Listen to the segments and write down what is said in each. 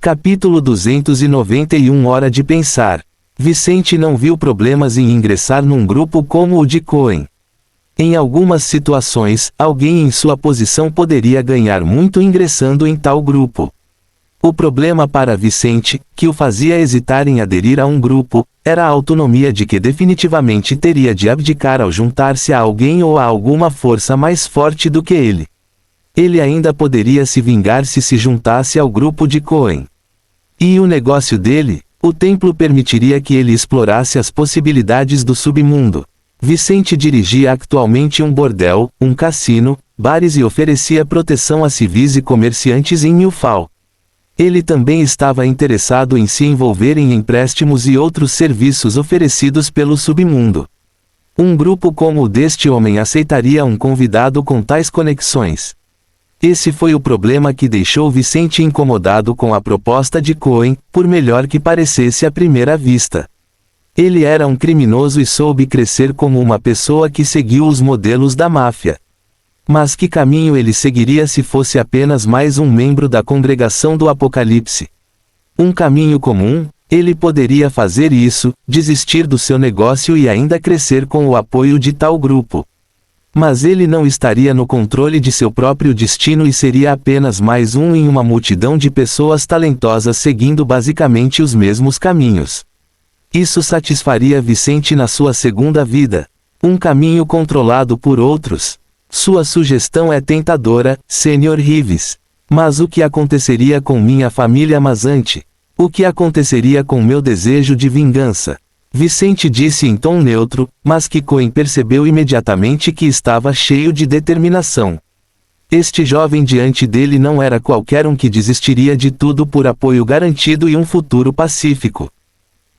Capítulo 291 Hora de pensar. Vicente não viu problemas em ingressar num grupo como o de Cohen. Em algumas situações, alguém em sua posição poderia ganhar muito ingressando em tal grupo. O problema para Vicente, que o fazia hesitar em aderir a um grupo, era a autonomia de que definitivamente teria de abdicar ao juntar-se a alguém ou a alguma força mais forte do que ele. Ele ainda poderia se vingar se juntasse ao grupo de Cohen. E o negócio dele? O templo permitiria que ele explorasse as possibilidades do submundo. Vicente dirigia atualmente um bordel, um cassino, bares e oferecia proteção a civis e comerciantes em Milfal. Ele também estava interessado em se envolver em empréstimos e outros serviços oferecidos pelo submundo. Um grupo como o deste homem aceitaria um convidado com tais conexões? Esse foi o problema que deixou Vicente incomodado com a proposta de Cohen, por melhor que parecesse à primeira vista. Ele era um criminoso e soube crescer como uma pessoa que seguiu os modelos da máfia. Mas que caminho ele seguiria se fosse apenas mais um membro da congregação do Apocalipse? Um caminho comum? Ele poderia fazer isso, desistir do seu negócio e ainda crescer com o apoio de tal grupo. Mas ele não estaria no controle de seu próprio destino e seria apenas mais um em uma multidão de pessoas talentosas seguindo basicamente os mesmos caminhos. Isso satisfaria Vicente na sua segunda vida. Um caminho controlado por outros. Sua sugestão é tentadora, Sr. Rives. Mas o que aconteceria com minha família Mazante? O que aconteceria com meu desejo de vingança? Vicente disse em tom neutro, mas que Cohen percebeu imediatamente que estava cheio de determinação. Este jovem diante dele não era qualquer um que desistiria de tudo por apoio garantido e um futuro pacífico.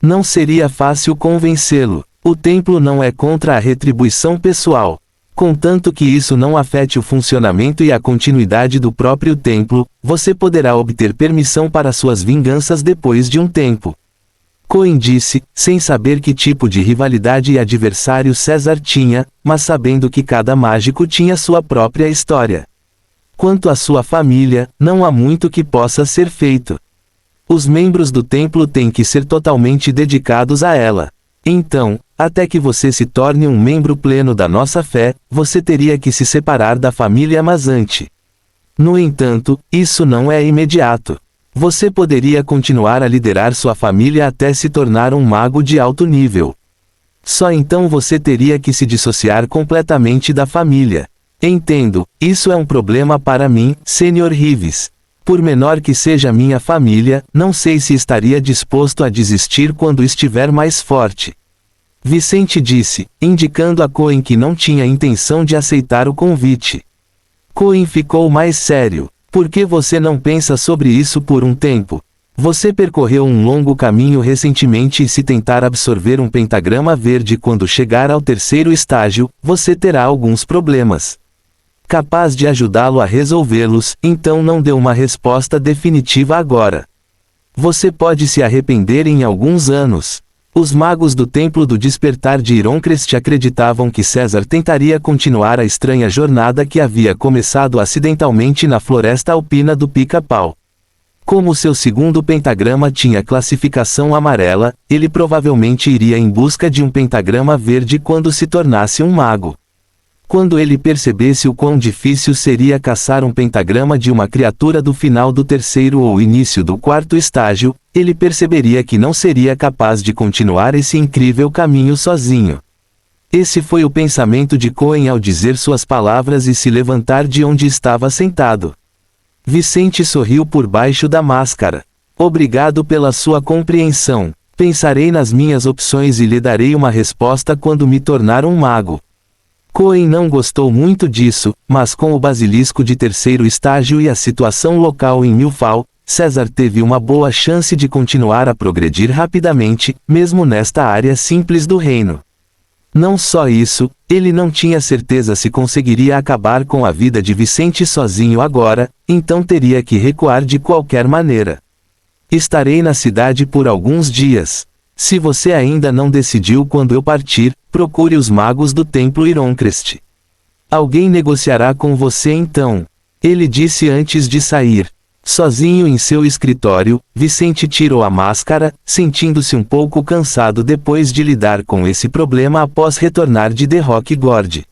Não seria fácil convencê-lo. O templo não é contra a retribuição pessoal. Contanto que isso não afete o funcionamento e a continuidade do próprio templo, você poderá obter permissão para suas vinganças depois de um tempo. Cohen disse, sem saber que tipo de rivalidade e adversário César tinha, mas sabendo que cada mágico tinha sua própria história. Quanto à sua família, não há muito que possa ser feito. Os membros do templo têm que ser totalmente dedicados a ela. Então, até que você se torne um membro pleno da nossa fé, você teria que se separar da família Mazante. No entanto, isso não é imediato. Você poderia continuar a liderar sua família até se tornar um mago de alto nível. Só então você teria que se dissociar completamente da família. Entendo, isso é um problema para mim, Sr. Rives. Por menor que seja minha família, não sei se estaria disposto a desistir quando estiver mais forte. Vicente disse, indicando a Cohen que não tinha intenção de aceitar o convite. Cohen ficou mais sério. Por que você não pensa sobre isso por um tempo? Você percorreu um longo caminho recentemente e se tentar absorver um pentagrama verde quando chegar ao terceiro estágio, você terá alguns problemas. Capaz de ajudá-lo a resolvê-los, então não dê uma resposta definitiva agora. Você pode se arrepender em alguns anos. Os magos do Templo do Despertar de Ironcrest acreditavam que César tentaria continuar a estranha jornada que havia começado acidentalmente na floresta alpina do Pica-Pau. Como seu segundo pentagrama tinha classificação amarela, ele provavelmente iria em busca de um pentagrama verde quando se tornasse um mago. Quando ele percebesse o quão difícil seria caçar um pentagrama de uma criatura do final do terceiro ou início do quarto estágio, ele perceberia que não seria capaz de continuar esse incrível caminho sozinho. Esse foi o pensamento de Cohen ao dizer suas palavras e se levantar de onde estava sentado. Vicente sorriu por baixo da máscara. Obrigado pela sua compreensão. Pensarei nas minhas opções e lhe darei uma resposta quando me tornar um mago. Cohen não gostou muito disso, mas com o basilisco de terceiro estágio e a situação local em Milfal, César teve uma boa chance de continuar a progredir rapidamente, mesmo nesta área simples do reino. Não só isso, ele não tinha certeza se conseguiria acabar com a vida de Vicente sozinho agora, então teria que recuar de qualquer maneira. Estarei na cidade por alguns dias. Se você ainda não decidiu quando eu partir, procure os magos do Templo Ironcrest. Alguém negociará com você então. Ele disse antes de sair. Sozinho em seu escritório, Vicente tirou a máscara, sentindo-se um pouco cansado depois de lidar com esse problema após retornar de The Rock Gorge.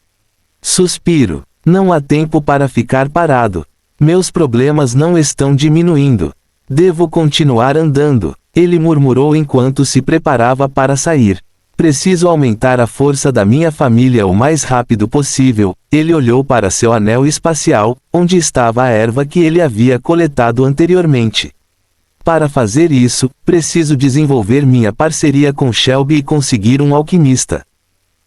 Suspiro. Não há tempo para ficar parado. Meus problemas não estão diminuindo. Devo continuar andando, ele murmurou enquanto se preparava para sair. Preciso aumentar a força da minha família o mais rápido possível. Ele olhou para seu anel espacial, onde estava a erva que ele havia coletado anteriormente. Para fazer isso, preciso desenvolver minha parceria com Shelby e conseguir um alquimista.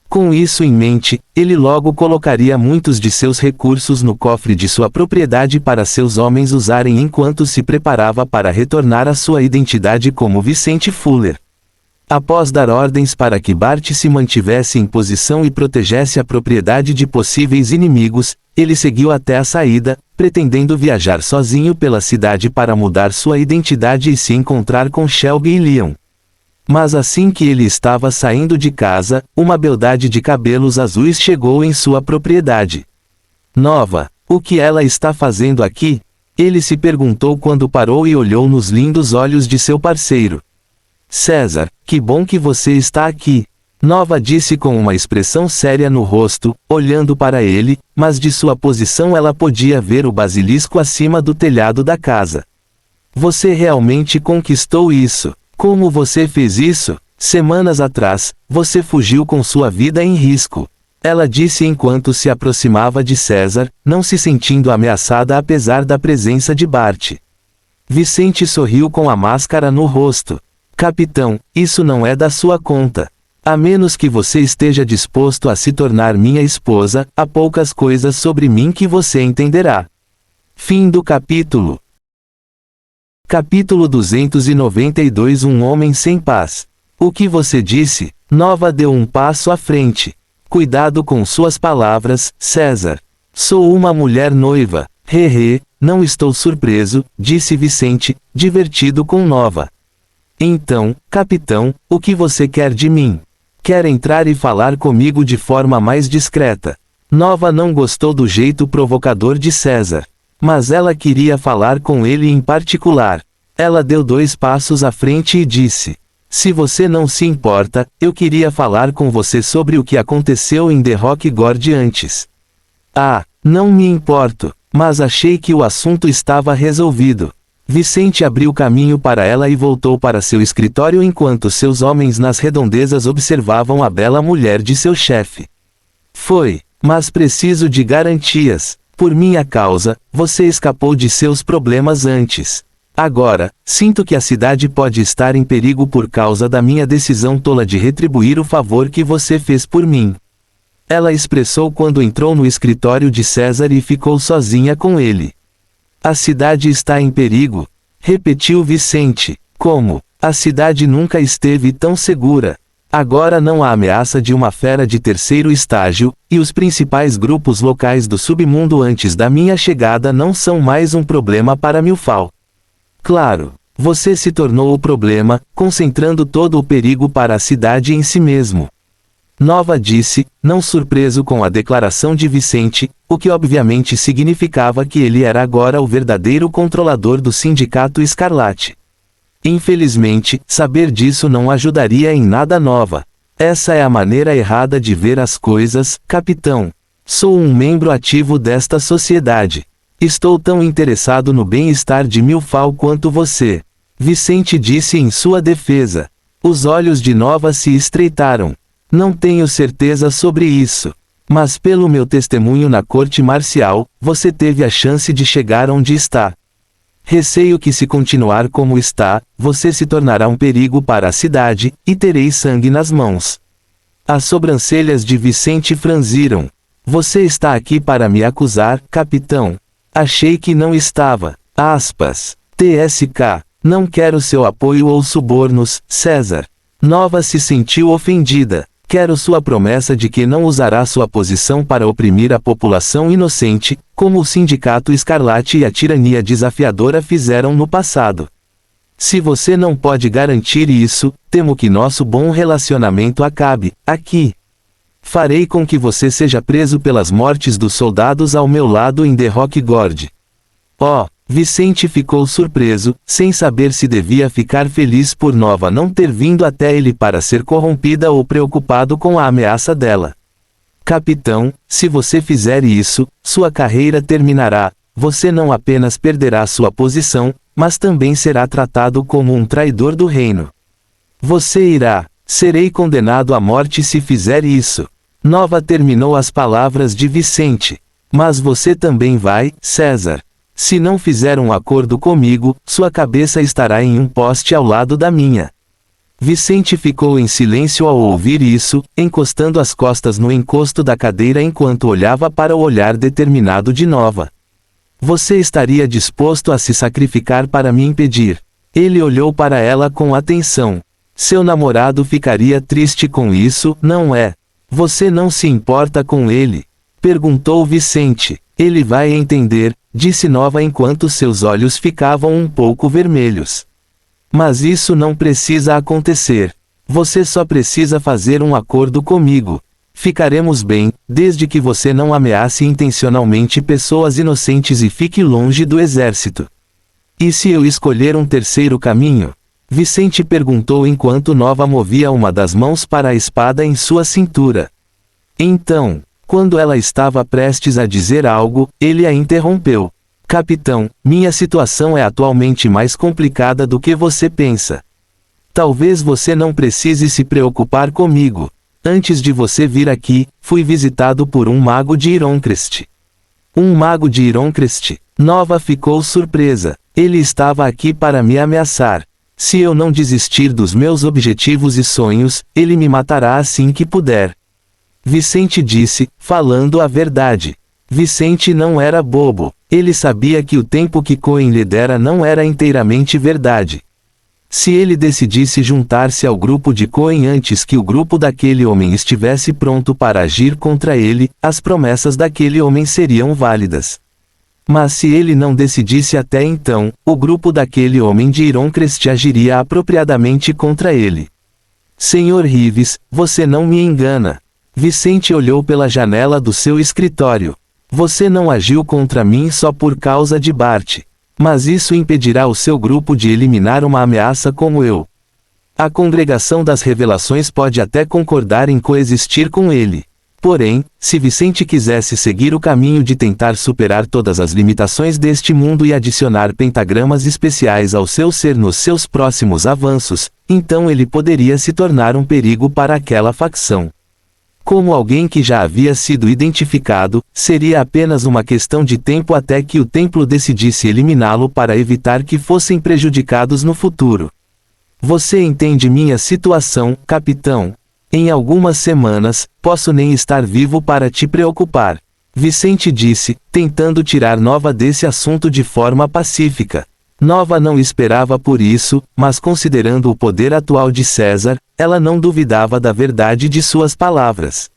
Com isso em mente, ele logo colocaria muitos de seus recursos no cofre de sua propriedade para seus homens usarem enquanto se preparava para retornar à sua identidade como Vicente Fuller. Após dar ordens para que Bart se mantivesse em posição e protegesse a propriedade de possíveis inimigos, ele seguiu até a saída, pretendendo viajar sozinho pela cidade para mudar sua identidade e se encontrar com Shelby e Leon. Mas assim que ele estava saindo de casa, uma beldade de cabelos azuis chegou em sua propriedade. Nova, o que ela está fazendo aqui? Ele se perguntou quando parou e olhou nos lindos olhos de seu parceiro. César, que bom que você está aqui. Nova disse com uma expressão séria no rosto, olhando para ele, mas de sua posição ela podia ver o basilisco acima do telhado da casa. Você realmente conquistou isso. Como você fez isso? Semanas atrás, você fugiu com sua vida em risco. Ela disse enquanto se aproximava de César, não se sentindo ameaçada apesar da presença de Bart. Vicente sorriu com a máscara no rosto. Capitão, isso não é da sua conta. A menos que você esteja disposto a se tornar minha esposa, há poucas coisas sobre mim que você entenderá. Fim do capítulo. Capítulo 292. Um homem sem paz. O que você disse? Nova deu um passo à frente. Cuidado com suas palavras, César. Sou uma mulher noiva. Não estou surpreso, disse Vicente, divertido com Nova. Então, capitão, o que você quer de mim? Quer entrar e falar comigo de forma mais discreta? Nova não gostou do jeito provocador de César. Mas ela queria falar com ele em particular. Ela deu 2 passos à frente e disse: se você não se importa, eu queria falar com você sobre o que aconteceu em The Rock Gorge antes. Ah, não me importo, mas achei que o assunto estava resolvido. Vicente abriu caminho para ela e voltou para seu escritório enquanto seus homens nas redondezas observavam a bela mulher de seu chefe. Foi, mas preciso de garantias. Por minha causa, você escapou de seus problemas antes. Agora, sinto que a cidade pode estar em perigo por causa da minha decisão tola de retribuir o favor que você fez por mim. Ela expressou quando entrou no escritório de César e ficou sozinha com ele. A cidade está em perigo, repetiu Vicente. Como? A cidade nunca esteve tão segura. Agora não há ameaça de uma fera de 3º estágio, e os principais grupos locais do submundo antes da minha chegada não são mais um problema para Milfal. Claro, você se tornou o problema, concentrando todo o perigo para a cidade em si mesmo. Nova disse, não surpreso com a declaração de Vicente, o que obviamente significava que ele era agora o verdadeiro controlador do Sindicato Escarlate. Infelizmente, saber disso não ajudaria em nada. Nova. Essa é a maneira errada de ver as coisas, capitão. Sou um membro ativo desta sociedade. Estou tão interessado no bem-estar de Milfal quanto você. Vicente disse em sua defesa. Os olhos de Nova se estreitaram. Não tenho certeza sobre isso. Mas pelo meu testemunho na corte marcial, você teve a chance de chegar onde está. Receio que se continuar como está, você se tornará um perigo para a cidade, e terei sangue nas mãos. As sobrancelhas de Vicente franziram. Você está aqui para me acusar, capitão? Achei que não estava. Aspas. TSK. Não quero seu apoio ou subornos, César. Nova se sentiu ofendida. Quero sua promessa de que não usará sua posição para oprimir a população inocente, como o Sindicato Escarlate e a tirania desafiadora fizeram no passado. Se você não pode garantir isso, temo que nosso bom relacionamento acabe, aqui. Farei com que você seja preso pelas mortes dos soldados ao meu lado em The Rock Gorge. Oh, Vicente ficou surpreso, sem saber se devia ficar feliz por Nova não ter vindo até ele para ser corrompida ou preocupado com a ameaça dela. Capitão, se você fizer isso, sua carreira terminará. Você não apenas perderá sua posição, mas também será tratado como um traidor do reino. Você irá. Serei condenado à morte se fizer isso. Nova terminou as palavras de Vicente. Mas você também vai, César. Se não fizer um acordo comigo, sua cabeça estará em um poste ao lado da minha. Vicente ficou em silêncio ao ouvir isso, encostando as costas no encosto da cadeira enquanto olhava para o olhar determinado de Nova. Você estaria disposto a se sacrificar para me impedir? Ele olhou para ela com atenção. Seu namorado ficaria triste com isso, não é? Você não se importa com ele? Perguntou Vicente. Ele vai entender, disse Nova enquanto seus olhos ficavam um pouco vermelhos. Mas isso não precisa acontecer. Você só precisa fazer um acordo comigo. Ficaremos bem, desde que você não ameace intencionalmente pessoas inocentes e fique longe do exército. E se eu escolher um terceiro caminho? Vicente perguntou enquanto Nova movia uma das mãos para a espada em sua cintura. Então, quando ela estava prestes a dizer algo, ele a interrompeu. Capitão, minha situação é atualmente mais complicada do que você pensa. Talvez você não precise se preocupar comigo. Antes de você vir aqui, fui visitado por um mago de Ironcrest. Um mago de Ironcrest? Nova ficou surpresa. Ele estava aqui para me ameaçar. Se eu não desistir dos meus objetivos e sonhos, ele me matará assim que puder. Vicente disse, falando a verdade. Vicente não era bobo. Ele sabia que o tempo que Coen lhe dera não era inteiramente verdade. Se ele decidisse juntar-se ao grupo de Coen antes que o grupo daquele homem estivesse pronto para agir contra ele, as promessas daquele homem seriam válidas. Mas se ele não decidisse até então, o grupo daquele homem de Ironcrest agiria apropriadamente contra ele. Senhor Rives, você não me engana. Vicente olhou pela janela do seu escritório. Você não agiu contra mim só por causa de Bart. Mas isso impedirá o seu grupo de eliminar uma ameaça como eu. A Congregação das Revelações pode até concordar em coexistir com ele. Porém, se Vicente quisesse seguir o caminho de tentar superar todas as limitações deste mundo e adicionar pentagramas especiais ao seu ser nos seus próximos avanços, então ele poderia se tornar um perigo para aquela facção. Como alguém que já havia sido identificado, seria apenas uma questão de tempo até que o templo decidisse eliminá-lo para evitar que fossem prejudicados no futuro. Você entende minha situação, capitão? Em algumas semanas, posso nem estar vivo para te preocupar. Vicente disse, tentando tirar Nova desse assunto de forma pacífica. Nova não esperava por isso, mas considerando o poder atual de César, ela não duvidava da verdade de suas palavras.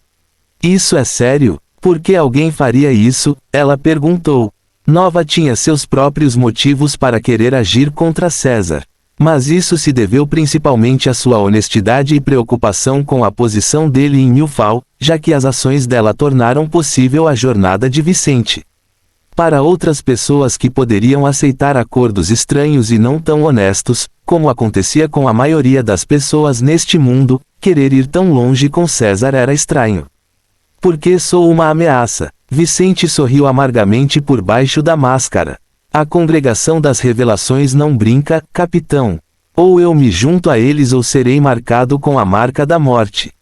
Isso é sério? Por que alguém faria isso? Ela perguntou. Nova tinha seus próprios motivos para querer agir contra César. Mas isso se deveu principalmente à sua honestidade e preocupação com a posição dele em Nilfgaard, já que as ações dela tornaram possível a jornada de Vicente. Para outras pessoas que poderiam aceitar acordos estranhos e não tão honestos, como acontecia com a maioria das pessoas neste mundo, querer ir tão longe com César era estranho. Porque sou uma ameaça. Vicente sorriu amargamente por baixo da máscara. A Congregação das Revelações não brinca, capitão. Ou eu me junto a eles ou serei marcado com a marca da morte.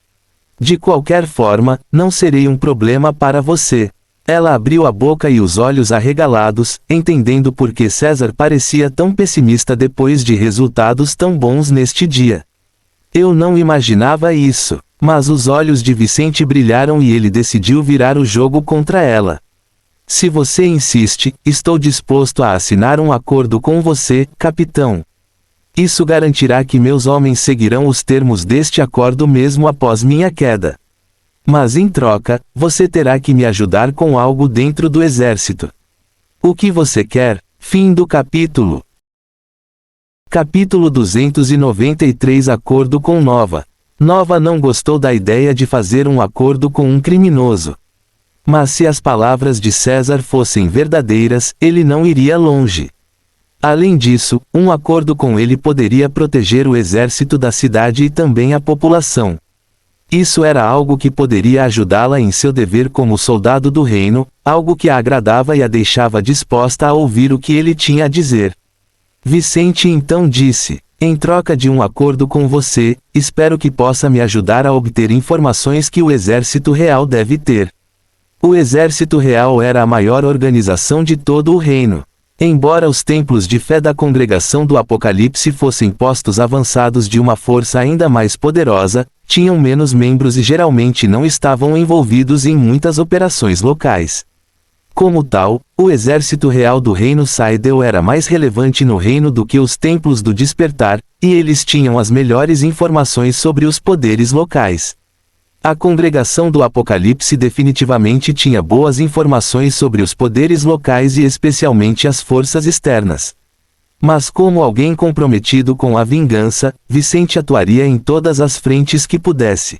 De qualquer forma, não serei um problema para você. Ela abriu a boca e os olhos arregalados, entendendo por que César parecia tão pessimista depois de resultados tão bons neste dia. Eu não imaginava isso, mas os olhos de Vicente brilharam e ele decidiu virar o jogo contra ela. Se você insiste, estou disposto a assinar um acordo com você, capitão. Isso garantirá que meus homens seguirão os termos deste acordo mesmo após minha queda. Mas em troca, você terá que me ajudar com algo dentro do exército. O que você quer? Fim do capítulo. Capítulo 293 Acordo com Nova. Nova não gostou da ideia de fazer um acordo com um criminoso. Mas se as palavras de César fossem verdadeiras, ele não iria longe. Além disso, um acordo com ele poderia proteger o exército da cidade e também a população. Isso era algo que poderia ajudá-la em seu dever como soldado do reino, algo que a agradava e a deixava disposta a ouvir o que ele tinha a dizer. Vicente então disse: em troca de um acordo com você, espero que possa me ajudar a obter informações que o Exército Real deve ter. O Exército Real era a maior organização de todo o reino. Embora os templos de fé da Congregação do Apocalipse fossem postos avançados de uma força ainda mais poderosa, tinham menos membros e geralmente não estavam envolvidos em muitas operações locais. Como tal, o exército real do reino Saidel era mais relevante no reino do que os templos do despertar, e eles tinham as melhores informações sobre os poderes locais. A Congregação do Apocalipse definitivamente tinha boas informações sobre os poderes locais e especialmente as forças externas. Mas como alguém comprometido com a vingança, Vicente atuaria em todas as frentes que pudesse.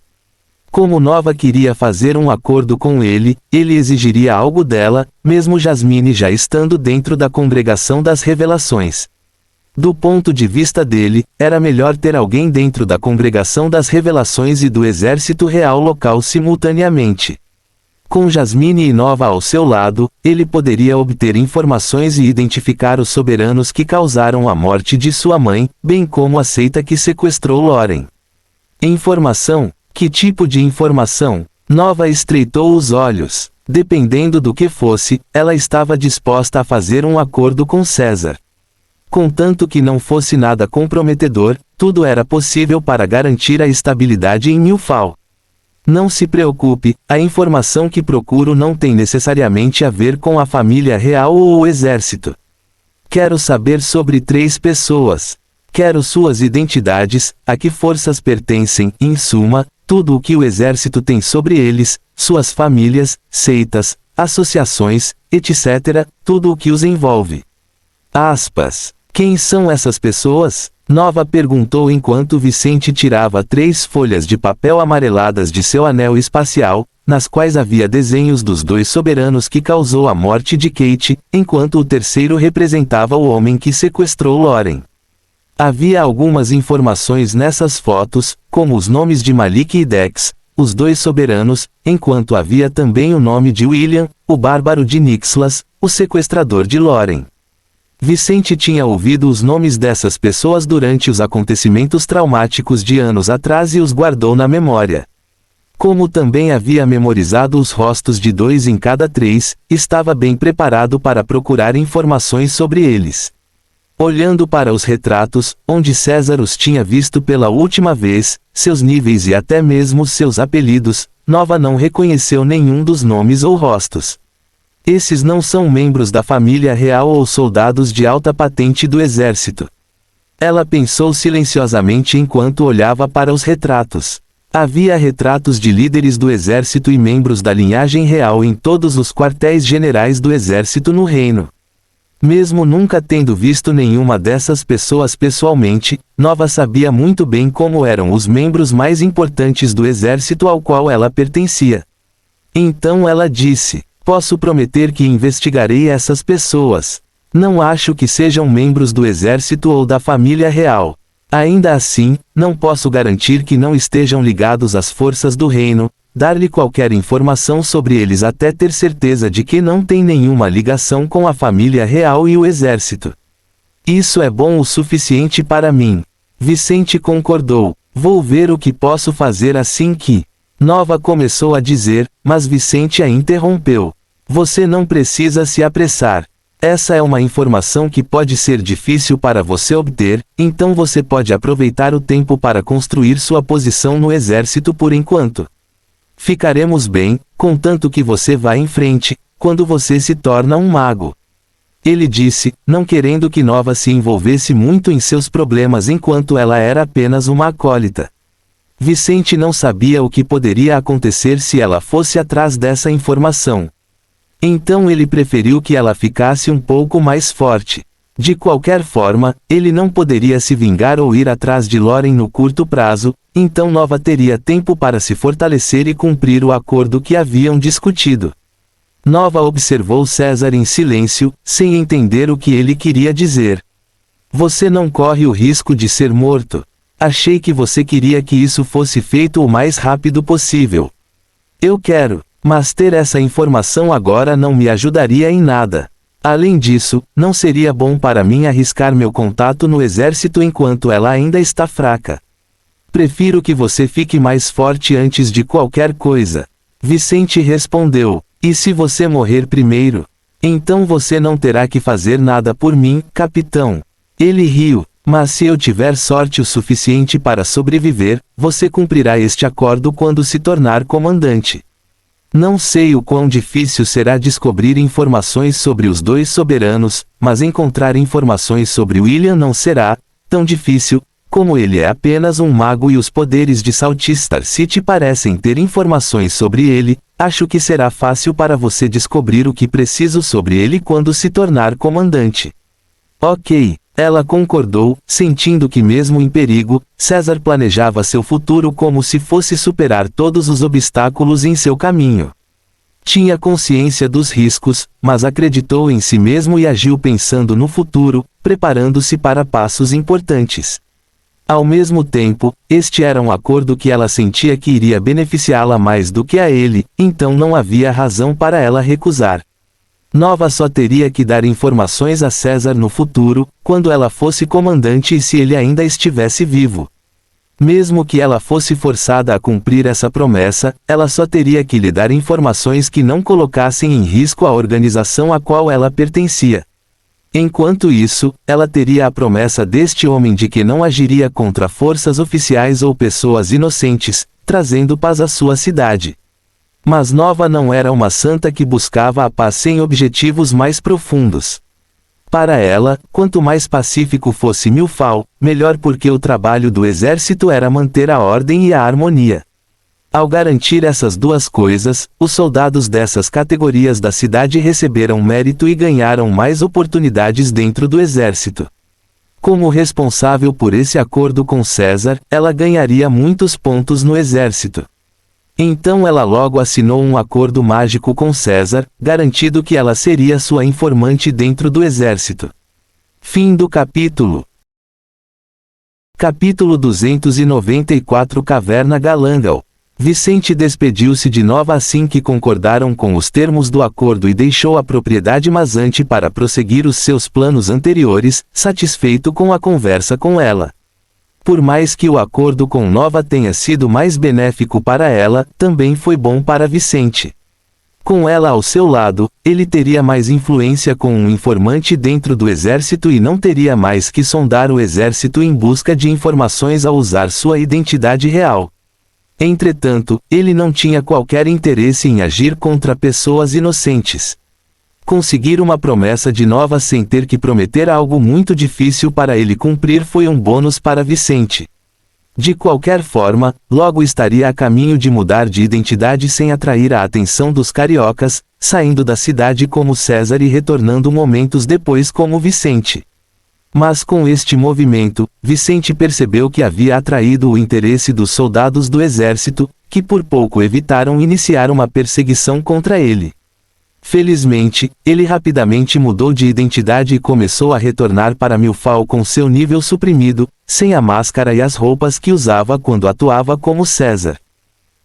Como Nova queria fazer um acordo com ele exigiria algo dela, mesmo Jasmine já estando dentro da Congregação das Revelações. Do ponto de vista dele, era melhor ter alguém dentro da Congregação das Revelações e do Exército Real local simultaneamente. Com Jasmine e Nova ao seu lado, ele poderia obter informações e identificar os soberanos que causaram a morte de sua mãe, bem como a seita que sequestrou Lauren. Informação? Que tipo de informação? Nova estreitou os olhos. Dependendo do que fosse, ela estava disposta a fazer um acordo com César. Contanto que não fosse nada comprometedor, tudo era possível para garantir a estabilidade em Nilfgaard. Não se preocupe, a informação que procuro não tem necessariamente a ver com a família real ou o exército. Quero saber sobre 3 pessoas. Quero suas identidades, a que forças pertencem, em suma, tudo o que o exército tem sobre eles, suas famílias, seitas, associações, etc., tudo o que os envolve. Aspas. Quem são essas pessoas? Nova perguntou enquanto Vicente tirava 3 folhas de papel amareladas de seu anel espacial, nas quais havia desenhos dos 2 soberanos que causou a morte de Kate, enquanto o terceiro representava o homem que sequestrou Lauren. Havia algumas informações nessas fotos, como os nomes de Malik e Dex, os 2 soberanos, enquanto havia também o nome de William, o bárbaro de Nixlas, o sequestrador de Lauren. Vicente tinha ouvido os nomes dessas pessoas durante os acontecimentos traumáticos de anos atrás e os guardou na memória. Como também havia memorizado os rostos de 2 em cada 3, estava bem preparado para procurar informações sobre eles. Olhando para os retratos, onde César os tinha visto pela última vez, seus níveis e até mesmo seus apelidos, Nova não reconheceu nenhum dos nomes ou rostos. Esses não são membros da família real ou soldados de alta patente do exército. Ela pensou silenciosamente enquanto olhava para os retratos. Havia retratos de líderes do exército e membros da linhagem real em todos os quartéis generais do exército no reino. Mesmo nunca tendo visto nenhuma dessas pessoas pessoalmente, Nova sabia muito bem como eram os membros mais importantes do exército ao qual ela pertencia. Então ela disse: posso prometer que investigarei essas pessoas. Não acho que sejam membros do exército ou da família real. Ainda assim, não posso garantir que não estejam ligados às forças do reino, dar-lhe qualquer informação sobre eles até ter certeza de que não tem nenhuma ligação com a família real e o exército. Isso é bom o suficiente para mim. Vicente concordou. Vou ver o que posso fazer assim que... Nova começou a dizer, mas Vicente a interrompeu. Você não precisa se apressar. Essa é uma informação que pode ser difícil para você obter, então você pode aproveitar o tempo para construir sua posição no exército por enquanto. Ficaremos bem, contanto que você vá em frente, quando você se torna um mago. Ele disse, não querendo que Nova se envolvesse muito em seus problemas enquanto ela era apenas uma acólita. Vicente não sabia o que poderia acontecer se ela fosse atrás dessa informação. Então ele preferiu que ela ficasse um pouco mais forte. De qualquer forma, ele não poderia se vingar ou ir atrás de Lauren no curto prazo, então Nova teria tempo para se fortalecer e cumprir o acordo que haviam discutido. Nova observou César em silêncio, sem entender o que ele queria dizer. Você não corre o risco de ser morto. Achei que você queria que isso fosse feito o mais rápido possível. Eu quero, mas ter essa informação agora não me ajudaria em nada. Além disso, não seria bom para mim arriscar meu contato no exército enquanto ela ainda está fraca. Prefiro que você fique mais forte antes de qualquer coisa. Vicente respondeu, e se você morrer primeiro? Então você não terá que fazer nada por mim, capitão. Ele riu, mas se eu tiver sorte o suficiente para sobreviver, você cumprirá este acordo quando se tornar comandante. Não sei o quão difícil será descobrir informações sobre os dois soberanos, mas encontrar informações sobre William não será tão difícil, como ele é apenas um mago e os poderes de Saltistar City parecem ter informações sobre ele. Acho que será fácil para você descobrir o que preciso sobre ele quando se tornar comandante. Ok, ela concordou, sentindo que mesmo em perigo, César planejava seu futuro como se fosse superar todos os obstáculos em seu caminho. Tinha consciência dos riscos, mas acreditou em si mesmo e agiu pensando no futuro, preparando-se para passos importantes. Ao mesmo tempo, este era um acordo que ela sentia que iria beneficiá-la mais do que a ele, então não havia razão para ela recusar. Nova só teria que dar informações a César no futuro, quando ela fosse comandante e se ele ainda estivesse vivo. Mesmo que ela fosse forçada a cumprir essa promessa, ela só teria que lhe dar informações que não colocassem em risco a organização a qual ela pertencia. Enquanto isso, ela teria a promessa deste homem de que não agiria contra forças oficiais ou pessoas inocentes, trazendo paz à sua cidade. Mas Nova não era uma santa que buscava a paz sem objetivos mais profundos. Para ela, quanto mais pacífico fosse Milfal, melhor, porque o trabalho do exército era manter a ordem e a harmonia. Ao garantir essas duas coisas, os soldados dessas categorias da cidade receberam mérito e ganharam mais oportunidades dentro do exército. Como responsável por esse acordo com César, ela ganharia muitos pontos no exército. Então ela logo assinou um acordo mágico com César, garantindo que ela seria sua informante dentro do exército. Fim do capítulo. Capítulo 294 Caverna Galangal. Vicente despediu-se de Nova assim que concordaram com os termos do acordo e deixou a propriedade Mazante para prosseguir os seus planos anteriores, satisfeito com a conversa com ela. Por mais que o acordo com Nova tenha sido mais benéfico para ela, também foi bom para Vicente. Com ela ao seu lado, ele teria mais influência com um informante dentro do exército e não teria mais que sondar o exército em busca de informações ao usar sua identidade real. Entretanto, ele não tinha qualquer interesse em agir contra pessoas inocentes. Conseguir uma promessa de Nova sem ter que prometer algo muito difícil para ele cumprir foi um bônus para Vicente. De qualquer forma, logo estaria a caminho de mudar de identidade sem atrair a atenção dos cariocas, saindo da cidade como César e retornando momentos depois como Vicente. Mas com este movimento, Vicente percebeu que havia atraído o interesse dos soldados do exército, que por pouco evitaram iniciar uma perseguição contra ele. Felizmente, ele rapidamente mudou de identidade e começou a retornar para Milfal com seu nível suprimido, sem a máscara e as roupas que usava quando atuava como César.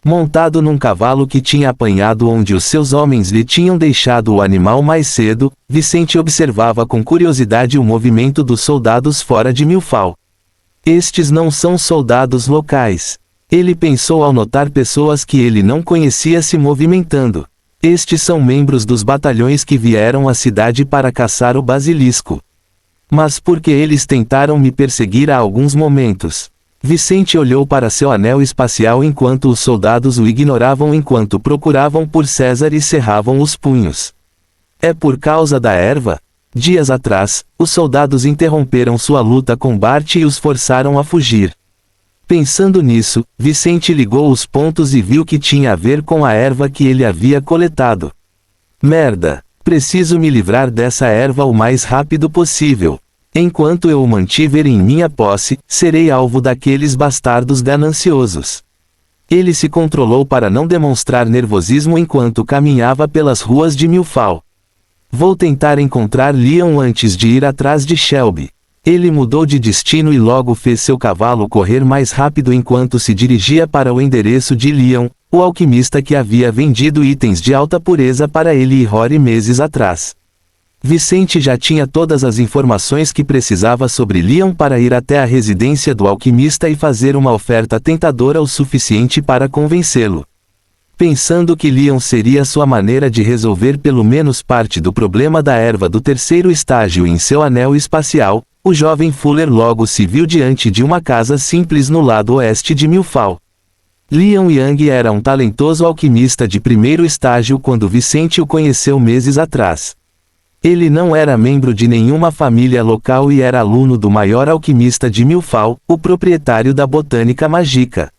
Montado num cavalo que tinha apanhado onde os seus homens lhe tinham deixado o animal mais cedo, Vicente observava com curiosidade o movimento dos soldados fora de Milfal. Estes não são soldados locais. Ele pensou ao notar pessoas que ele não conhecia se movimentando. Estes são membros dos batalhões que vieram à cidade para caçar o basilisco. Mas por que eles tentaram me perseguir há alguns momentos? Vicente olhou para seu anel espacial enquanto os soldados o ignoravam enquanto procuravam por César e cerravam os punhos. É por causa da erva? Dias atrás, os soldados interromperam sua luta com Bart e os forçaram a fugir. Pensando nisso, Vicente ligou os pontos e viu que tinha a ver com a erva que ele havia coletado. Merda! Preciso me livrar dessa erva o mais rápido possível. Enquanto eu o mantiver em minha posse, serei alvo daqueles bastardos gananciosos. Ele se controlou para não demonstrar nervosismo enquanto caminhava pelas ruas de Milfal. Vou tentar encontrar Leon antes de ir atrás de Shelby. Ele mudou de destino e logo fez seu cavalo correr mais rápido enquanto se dirigia para o endereço de Leon, o alquimista que havia vendido itens de alta pureza para ele e Rory meses atrás. Vicente já tinha todas as informações que precisava sobre Leon para ir até a residência do alquimista e fazer uma oferta tentadora o suficiente para convencê-lo. Pensando que Leon seria sua maneira de resolver pelo menos parte do problema da erva do terceiro estágio em seu anel espacial, o jovem Fuller logo se viu diante de uma casa simples no lado oeste de Milfall. Leon Young era um talentoso alquimista de primeiro estágio quando Vicente o conheceu meses atrás. Ele não era membro de nenhuma família local e era aluno do maior alquimista de Milfall, o proprietário da Botânica Mágica.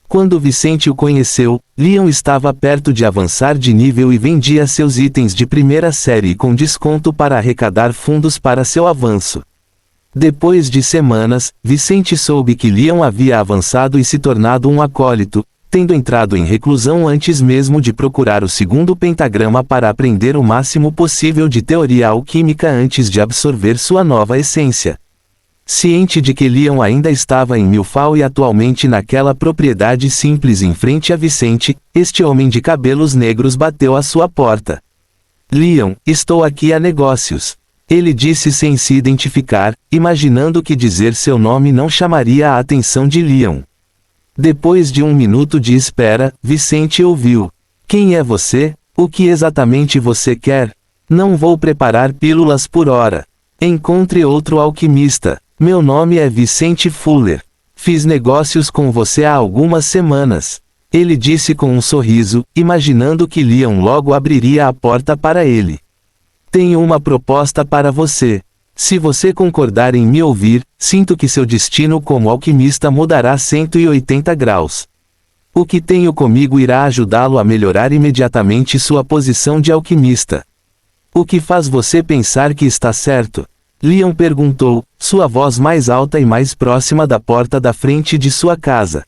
Quando Vicente o conheceu, Leon estava perto de avançar de nível e vendia seus itens de primeira série com desconto para arrecadar fundos para seu avanço. Depois de semanas, Vicente soube que Leon havia avançado e se tornado um acólito, tendo entrado em reclusão antes mesmo de procurar o segundo pentagrama para aprender o máximo possível de teoria alquímica antes de absorver sua nova essência. Ciente de que Leon ainda estava em Milfall e atualmente naquela propriedade simples em frente a Vicente, este homem de cabelos negros bateu à sua porta. Leon, estou aqui a negócios. Ele disse sem se identificar, imaginando que dizer seu nome não chamaria a atenção de Leon. Depois de 1 minuto de espera, Vicente ouviu. Quem é você? O que exatamente você quer? Não vou preparar pílulas por hora. Encontre outro alquimista. Meu nome é Vicente Fuller. Fiz negócios com você há algumas semanas. Ele disse com um sorriso, imaginando que Leon logo abriria a porta para ele. Tenho uma proposta para você. Se você concordar em me ouvir, sinto que seu destino como alquimista mudará 180 graus. O que tenho comigo irá ajudá-lo a melhorar imediatamente sua posição de alquimista. O que faz você pensar que está certo? Leon perguntou, sua voz mais alta e mais próxima da porta da frente de sua casa.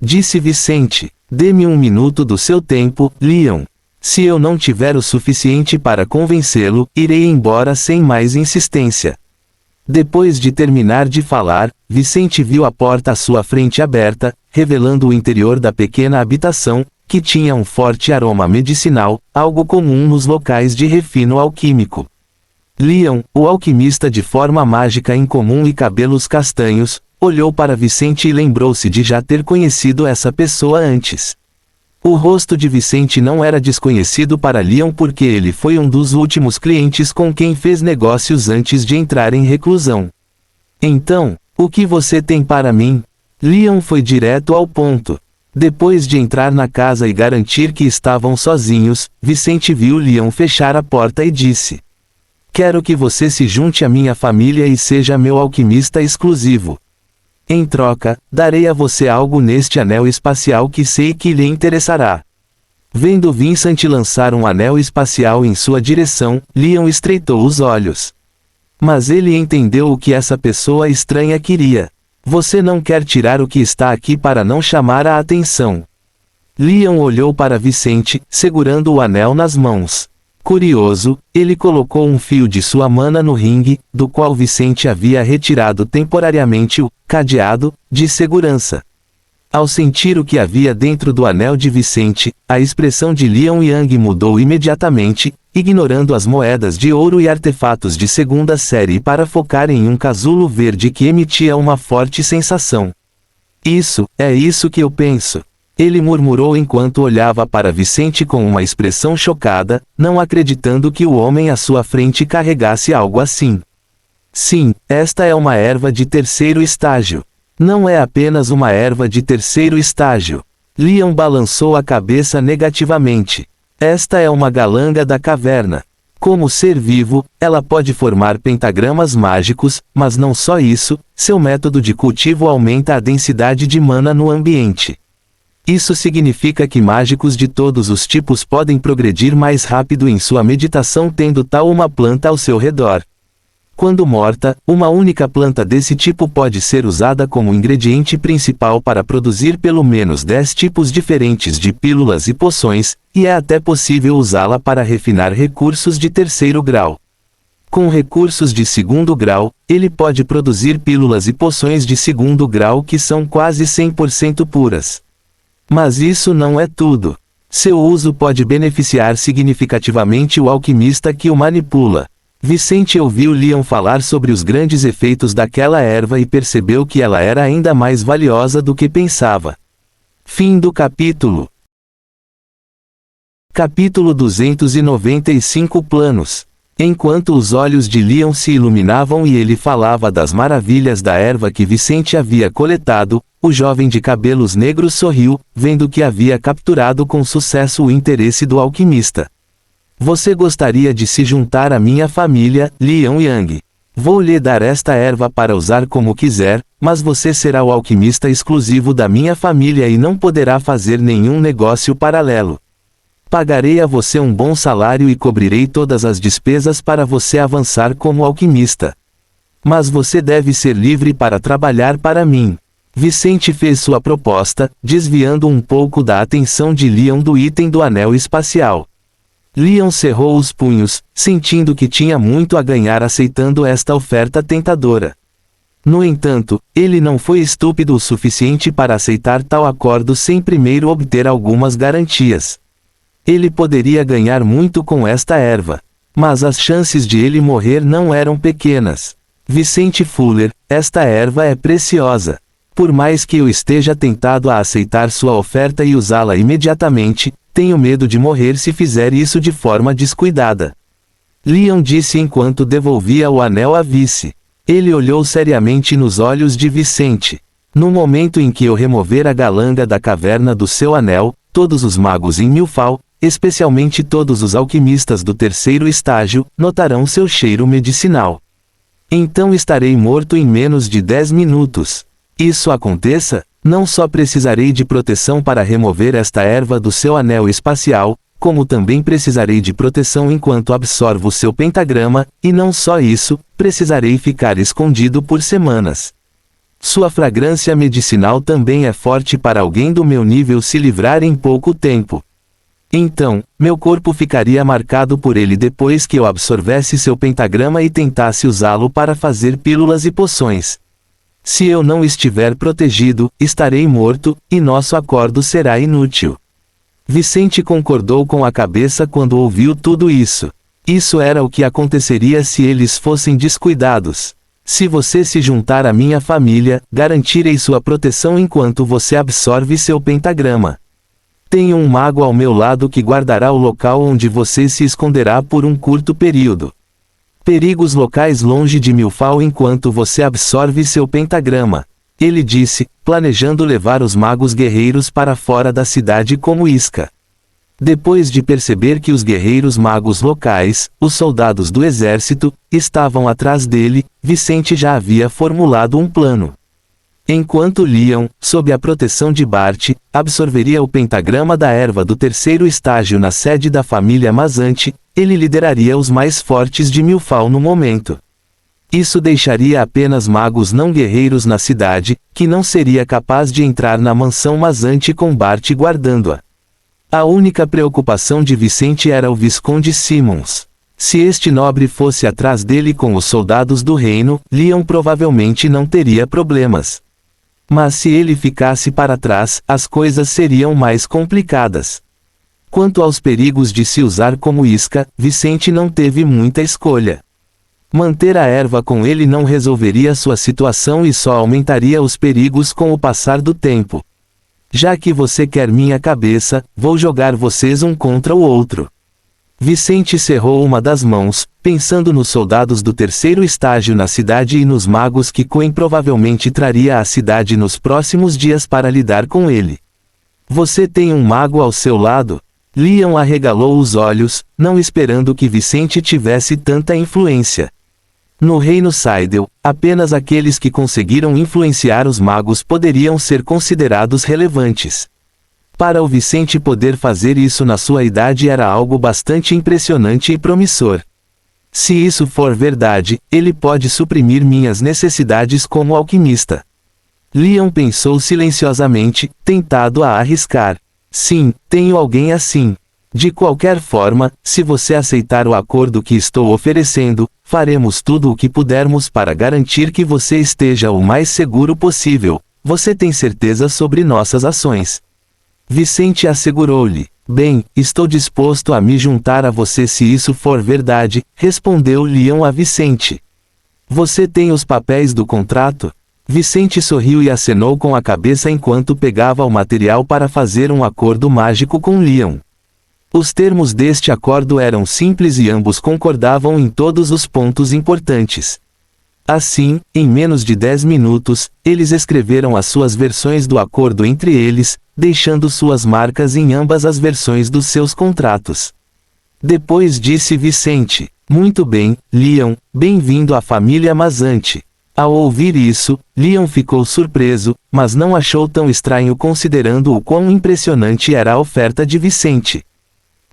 Disse Vicente, dê-me 1 minuto do seu tempo, Leon. Se eu não tiver o suficiente para convencê-lo, irei embora sem mais insistência. Depois de terminar de falar, Vicente viu a porta à sua frente aberta, revelando o interior da pequena habitação, que tinha um forte aroma medicinal, algo comum nos locais de refino alquímico. Leon, o alquimista de forma mágica incomum e cabelos castanhos, olhou para Vicente e lembrou-se de já ter conhecido essa pessoa antes. O rosto de Vicente não era desconhecido para Leon porque ele foi um dos últimos clientes com quem fez negócios antes de entrar em reclusão. Então, o que você tem para mim? Leon foi direto ao ponto. Depois de entrar na casa e garantir que estavam sozinhos, Vicente viu Leon fechar a porta e disse: Quero que você se junte à minha família e seja meu alquimista exclusivo. Em troca, darei a você algo neste anel espacial que sei que lhe interessará. Vendo Vincent lançar um anel espacial em sua direção, Leon estreitou os olhos. Mas ele entendeu o que essa pessoa estranha queria. Você não quer tirar o que está aqui para não chamar a atenção. Leon olhou para Vicente, segurando o anel nas mãos. Curioso, ele colocou um fio de sua mana no ringue, do qual Vicente havia retirado temporariamente o cadeado de segurança. Ao sentir o que havia dentro do anel de Vicente, a expressão de Leon Young mudou imediatamente, ignorando as moedas de ouro e artefatos de segunda série para focar em um casulo verde que emitia uma forte sensação. É isso que eu penso. Ele murmurou enquanto olhava para Vicente com uma expressão chocada, não acreditando que o homem à sua frente carregasse algo assim. Sim, esta é uma erva de terceiro estágio. Não é apenas uma erva de terceiro estágio. Leon balançou a cabeça negativamente. Esta é uma galanga da caverna. Como ser vivo, ela pode formar pentagramas mágicos, mas não só isso, seu método de cultivo aumenta a densidade de mana no ambiente. Isso significa que mágicos de todos os tipos podem progredir mais rápido em sua meditação tendo tal uma planta ao seu redor. Quando morta, uma única planta desse tipo pode ser usada como ingrediente principal para produzir pelo menos 10 tipos diferentes de pílulas e poções, e é até possível usá-la para refinar recursos de terceiro grau. Com recursos de segundo grau, ele pode produzir pílulas e poções de segundo grau que são quase 100% puras. Mas isso não é tudo. Seu uso pode beneficiar significativamente o alquimista que o manipula. Vicente ouviu Leon falar sobre os grandes efeitos daquela erva e percebeu que ela era ainda mais valiosa do que pensava. Fim do capítulo. Capítulo 295 Planos. Enquanto os olhos de Leon se iluminavam e ele falava das maravilhas da erva que Vicente havia coletado, o jovem de cabelos negros sorriu, vendo que havia capturado com sucesso o interesse do alquimista. Você gostaria de se juntar à minha família, Leon Yang. Vou lhe dar esta erva para usar como quiser, mas você será o alquimista exclusivo da minha família e não poderá fazer nenhum negócio paralelo. Pagarei a você um bom salário e cobrirei todas as despesas para você avançar como alquimista. Mas você deve ser livre para trabalhar para mim. Vicente fez sua proposta, desviando um pouco da atenção de Leon do item do anel espacial. Leon cerrou os punhos, sentindo que tinha muito a ganhar aceitando esta oferta tentadora. No entanto, ele não foi estúpido o suficiente para aceitar tal acordo sem primeiro obter algumas garantias. Ele poderia ganhar muito com esta erva. Mas as chances de ele morrer não eram pequenas. Vicente Fuller, esta erva é preciosa. Por mais que eu esteja tentado a aceitar sua oferta e usá-la imediatamente, tenho medo de morrer se fizer isso de forma descuidada. Leon disse enquanto devolvia o anel a Vice. Ele olhou seriamente nos olhos de Vicente. No momento em que eu remover a galanga da caverna do seu anel, todos os magos em Milfal, especialmente todos os alquimistas do terceiro estágio, notarão seu cheiro medicinal. Então estarei morto em menos de 10 minutos. Isso aconteça, não só precisarei de proteção para remover esta erva do seu anel espacial, como também precisarei de proteção enquanto absorvo seu pentagrama, e não só isso, precisarei ficar escondido por semanas. Sua fragrância medicinal também é forte para alguém do meu nível se livrar em pouco tempo. Então, meu corpo ficaria marcado por ele depois que eu absorvesse seu pentagrama e tentasse usá-lo para fazer pílulas e poções. Se eu não estiver protegido, estarei morto, e nosso acordo será inútil. Vicente concordou com a cabeça quando ouviu tudo isso. Isso era o que aconteceria se eles fossem descuidados. Se você se juntar à minha família, garantirei sua proteção enquanto você absorve seu pentagrama. Tenho um mago ao meu lado que guardará o local onde você se esconderá por um curto período. Perigos locais longe de Milfal enquanto você absorve seu pentagrama. Ele disse, planejando levar os magos guerreiros para fora da cidade como isca. Depois de perceber que os guerreiros magos locais, os soldados do exército, estavam atrás dele, Vicente já havia formulado um plano. Enquanto Leon, sob a proteção de Bart, absorveria o pentagrama da erva do terceiro estágio na sede da família Mazante, ele lideraria os mais fortes de Milfal no momento. Isso deixaria apenas magos não guerreiros na cidade, que não seria capaz de entrar na mansão Mazante com Bart guardando-a. A única preocupação de Vicente era o Visconde Simmons. Se este nobre fosse atrás dele com os soldados do reino, Leon provavelmente não teria problemas. Mas se ele ficasse para trás, as coisas seriam mais complicadas. Quanto aos perigos de se usar como isca, Vicente não teve muita escolha. Manter a erva com ele não resolveria sua situação e só aumentaria os perigos com o passar do tempo. Já que você quer minha cabeça, vou jogar vocês um contra o outro. Vicente cerrou uma das mãos, pensando nos soldados do terceiro estágio na cidade e nos magos que Coen provavelmente traria à cidade nos próximos dias para lidar com ele. Você tem um mago ao seu lado? Leon arregalou os olhos, não esperando que Vicente tivesse tanta influência. No reino Seidel, apenas aqueles que conseguiram influenciar os magos poderiam ser considerados relevantes. Para o Vicente poder fazer isso na sua idade era algo bastante impressionante e promissor. Se isso for verdade, ele pode suprimir minhas necessidades como alquimista. Leon pensou silenciosamente, tentado a arriscar. Sim, tenho alguém assim. De qualquer forma, se você aceitar o acordo que estou oferecendo, Faremos tudo o que pudermos para garantir que você esteja o mais seguro possível. Você tem certeza sobre nossas ações? Vicente assegurou-lhe. Bem, estou disposto a me juntar a você se isso for verdade, respondeu Leon a Vicente. Você tem os papéis do contrato? Vicente sorriu e acenou com a cabeça enquanto pegava o material para fazer um acordo mágico com Leon. Os termos deste acordo eram simples e ambos concordavam em todos os pontos importantes. Assim, em menos de 10 minutos, eles escreveram as suas versões do acordo entre eles, deixando suas marcas em ambas as versões dos seus contratos. Depois disse Vicente: muito bem, Leon, bem-vindo à família Mazzanti. Ao ouvir isso, Leon ficou surpreso, mas não achou tão estranho considerando o quão impressionante era a oferta de Vicente.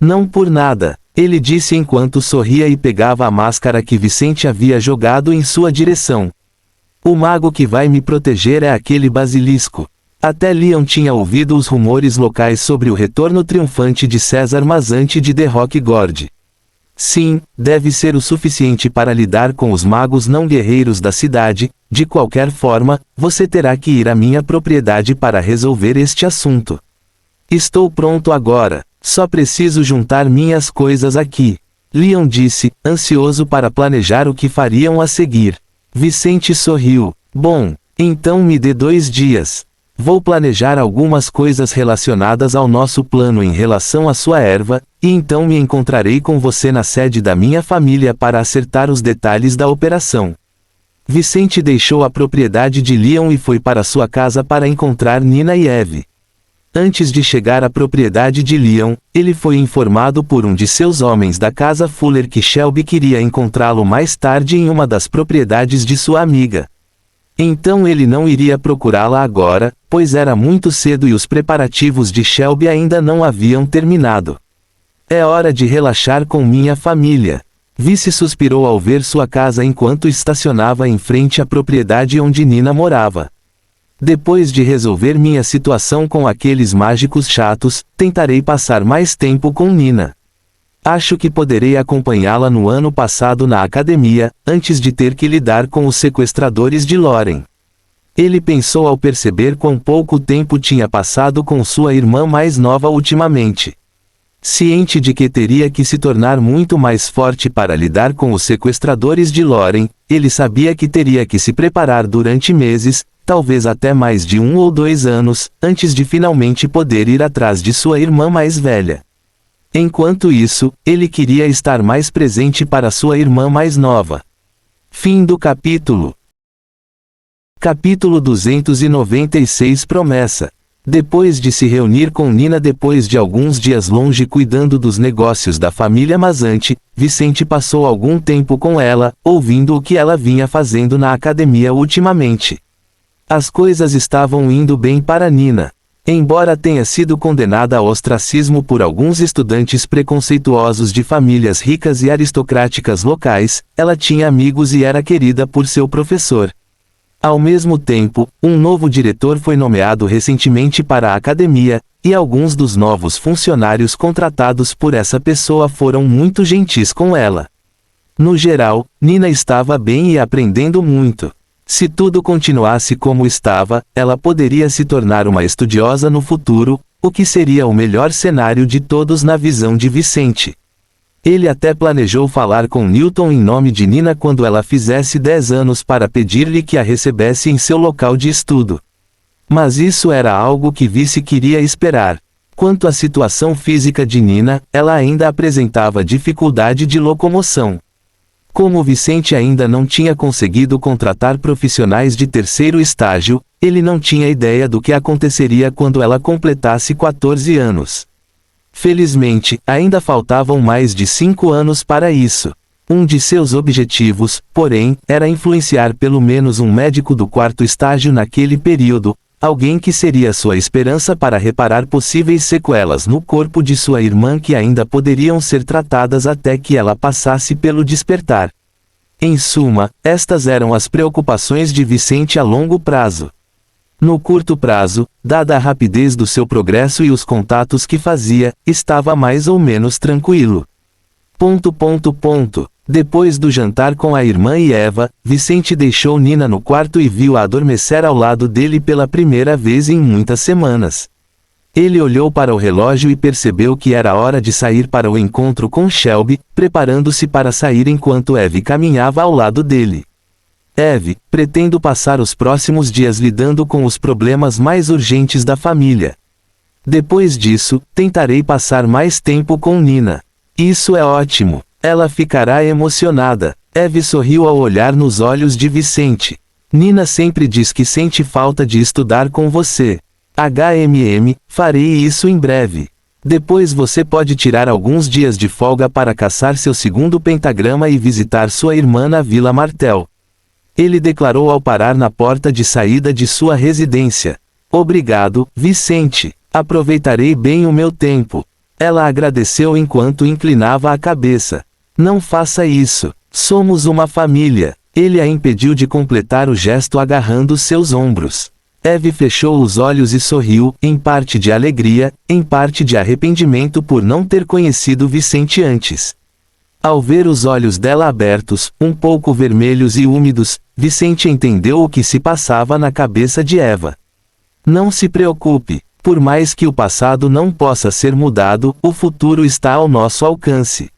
Não por nada, ele disse enquanto sorria e pegava a máscara que Vicente havia jogado em sua direção. O mago que vai me proteger é aquele basilisco. Até Leon tinha ouvido os rumores locais sobre o retorno triunfante de César Mazzanti de The Rock Gorge. Sim, deve ser o suficiente para lidar com os magos não guerreiros da cidade. De qualquer forma, você terá que ir à minha propriedade para resolver este assunto. Estou pronto agora, só preciso juntar minhas coisas aqui. Leon disse, ansioso para planejar o que fariam a seguir. Vicente sorriu. Bom, então me dê 2 dias. Vou planejar algumas coisas relacionadas ao nosso plano em relação à sua erva, e então me encontrarei com você na sede da minha família para acertar os detalhes da operação. Vicente deixou a propriedade de Leon e foi para sua casa para encontrar Nina e Eve. Antes de chegar à propriedade de Leon, ele foi informado por um de seus homens da casa Fuller que Shelby queria encontrá-lo mais tarde em uma das propriedades de sua amiga. Então ele não iria procurá-la agora, pois era muito cedo e os preparativos de Shelby ainda não haviam terminado. É hora de relaxar com minha família. Vice suspirou ao ver sua casa enquanto estacionava em frente à propriedade onde Nina morava. Depois de resolver minha situação com aqueles mágicos chatos, tentarei passar mais tempo com Nina. Acho que poderei acompanhá-la no ano passado na academia, antes de ter que lidar com os sequestradores de Lauren. Ele pensou ao perceber quão pouco tempo tinha passado com sua irmã mais nova ultimamente. Ciente de que teria que se tornar muito mais forte para lidar com os sequestradores de Lauren, ele sabia que teria que se preparar durante meses, talvez até mais de 1 ou 2 anos, antes de finalmente poder ir atrás de sua irmã mais velha. Enquanto isso, ele queria estar mais presente para sua irmã mais nova. Fim do capítulo. Capítulo 296 Promessa. Depois de se reunir com Nina depois de alguns dias longe cuidando dos negócios da família Mazzanti, Vicente passou algum tempo com ela, ouvindo o que ela vinha fazendo na academia ultimamente. As coisas estavam indo bem para Nina. Embora tenha sido condenada ao ostracismo por alguns estudantes preconceituosos de famílias ricas e aristocráticas locais, ela tinha amigos e era querida por seu professor. Ao mesmo tempo, um novo diretor foi nomeado recentemente para a academia, e alguns dos novos funcionários contratados por essa pessoa foram muito gentis com ela. No geral, Nina estava bem e aprendendo muito. Se tudo continuasse como estava, ela poderia se tornar uma estudiosa no futuro, o que seria o melhor cenário de todos na visão de Vicente. Ele até planejou falar com Newton em nome de Nina quando ela fizesse 10 anos para pedir-lhe que a recebesse em seu local de estudo. Mas isso era algo que Vice queria esperar. Quanto à situação física de Nina, ela ainda apresentava dificuldade de locomoção. Como Vicente ainda não tinha conseguido contratar profissionais de 3º estágio, ele não tinha ideia do que aconteceria quando ela completasse 14 anos. Felizmente, ainda faltavam mais de 5 anos para isso. Um de seus objetivos, porém, era influenciar pelo menos um médico do 4º estágio naquele período, alguém que seria sua esperança para reparar possíveis sequelas no corpo de sua irmã que ainda poderiam ser tratadas até que ela passasse pelo despertar. Em suma, estas eram as preocupações de Vicente a longo prazo. No curto prazo, dada a rapidez do seu progresso e os contatos que fazia, estava mais ou menos tranquilo. Depois do jantar com a irmã e Eva, Vicente deixou Nina no quarto e viu-a adormecer ao lado dele pela primeira vez em muitas semanas. Ele olhou para o relógio e percebeu que era hora de sair para o encontro com Shelby, preparando-se para sair enquanto Eve caminhava ao lado dele. Eve, pretendo passar os próximos dias lidando com os problemas mais urgentes da família. Depois disso, tentarei passar mais tempo com Nina. Isso é ótimo. Ela ficará emocionada. Eve sorriu ao olhar nos olhos de Vicente. Nina sempre diz que sente falta de estudar com você. Farei isso em breve. Depois você pode tirar alguns dias de folga para caçar seu segundo pentagrama e visitar sua irmã na Vila Martel. Ele declarou ao parar na porta de saída de sua residência. Obrigado, Vicente. Aproveitarei bem o meu tempo. Ela agradeceu enquanto inclinava a cabeça. Não faça isso. Somos uma família. Ele a impediu de completar o gesto agarrando seus ombros. Eve fechou os olhos e sorriu, em parte de alegria, em parte de arrependimento por não ter conhecido Vicente antes. Ao ver os olhos dela abertos, um pouco vermelhos e úmidos, Vicente entendeu o que se passava na cabeça de Eva. Não se preocupe. Por mais que o passado não possa ser mudado, o futuro está ao nosso alcance.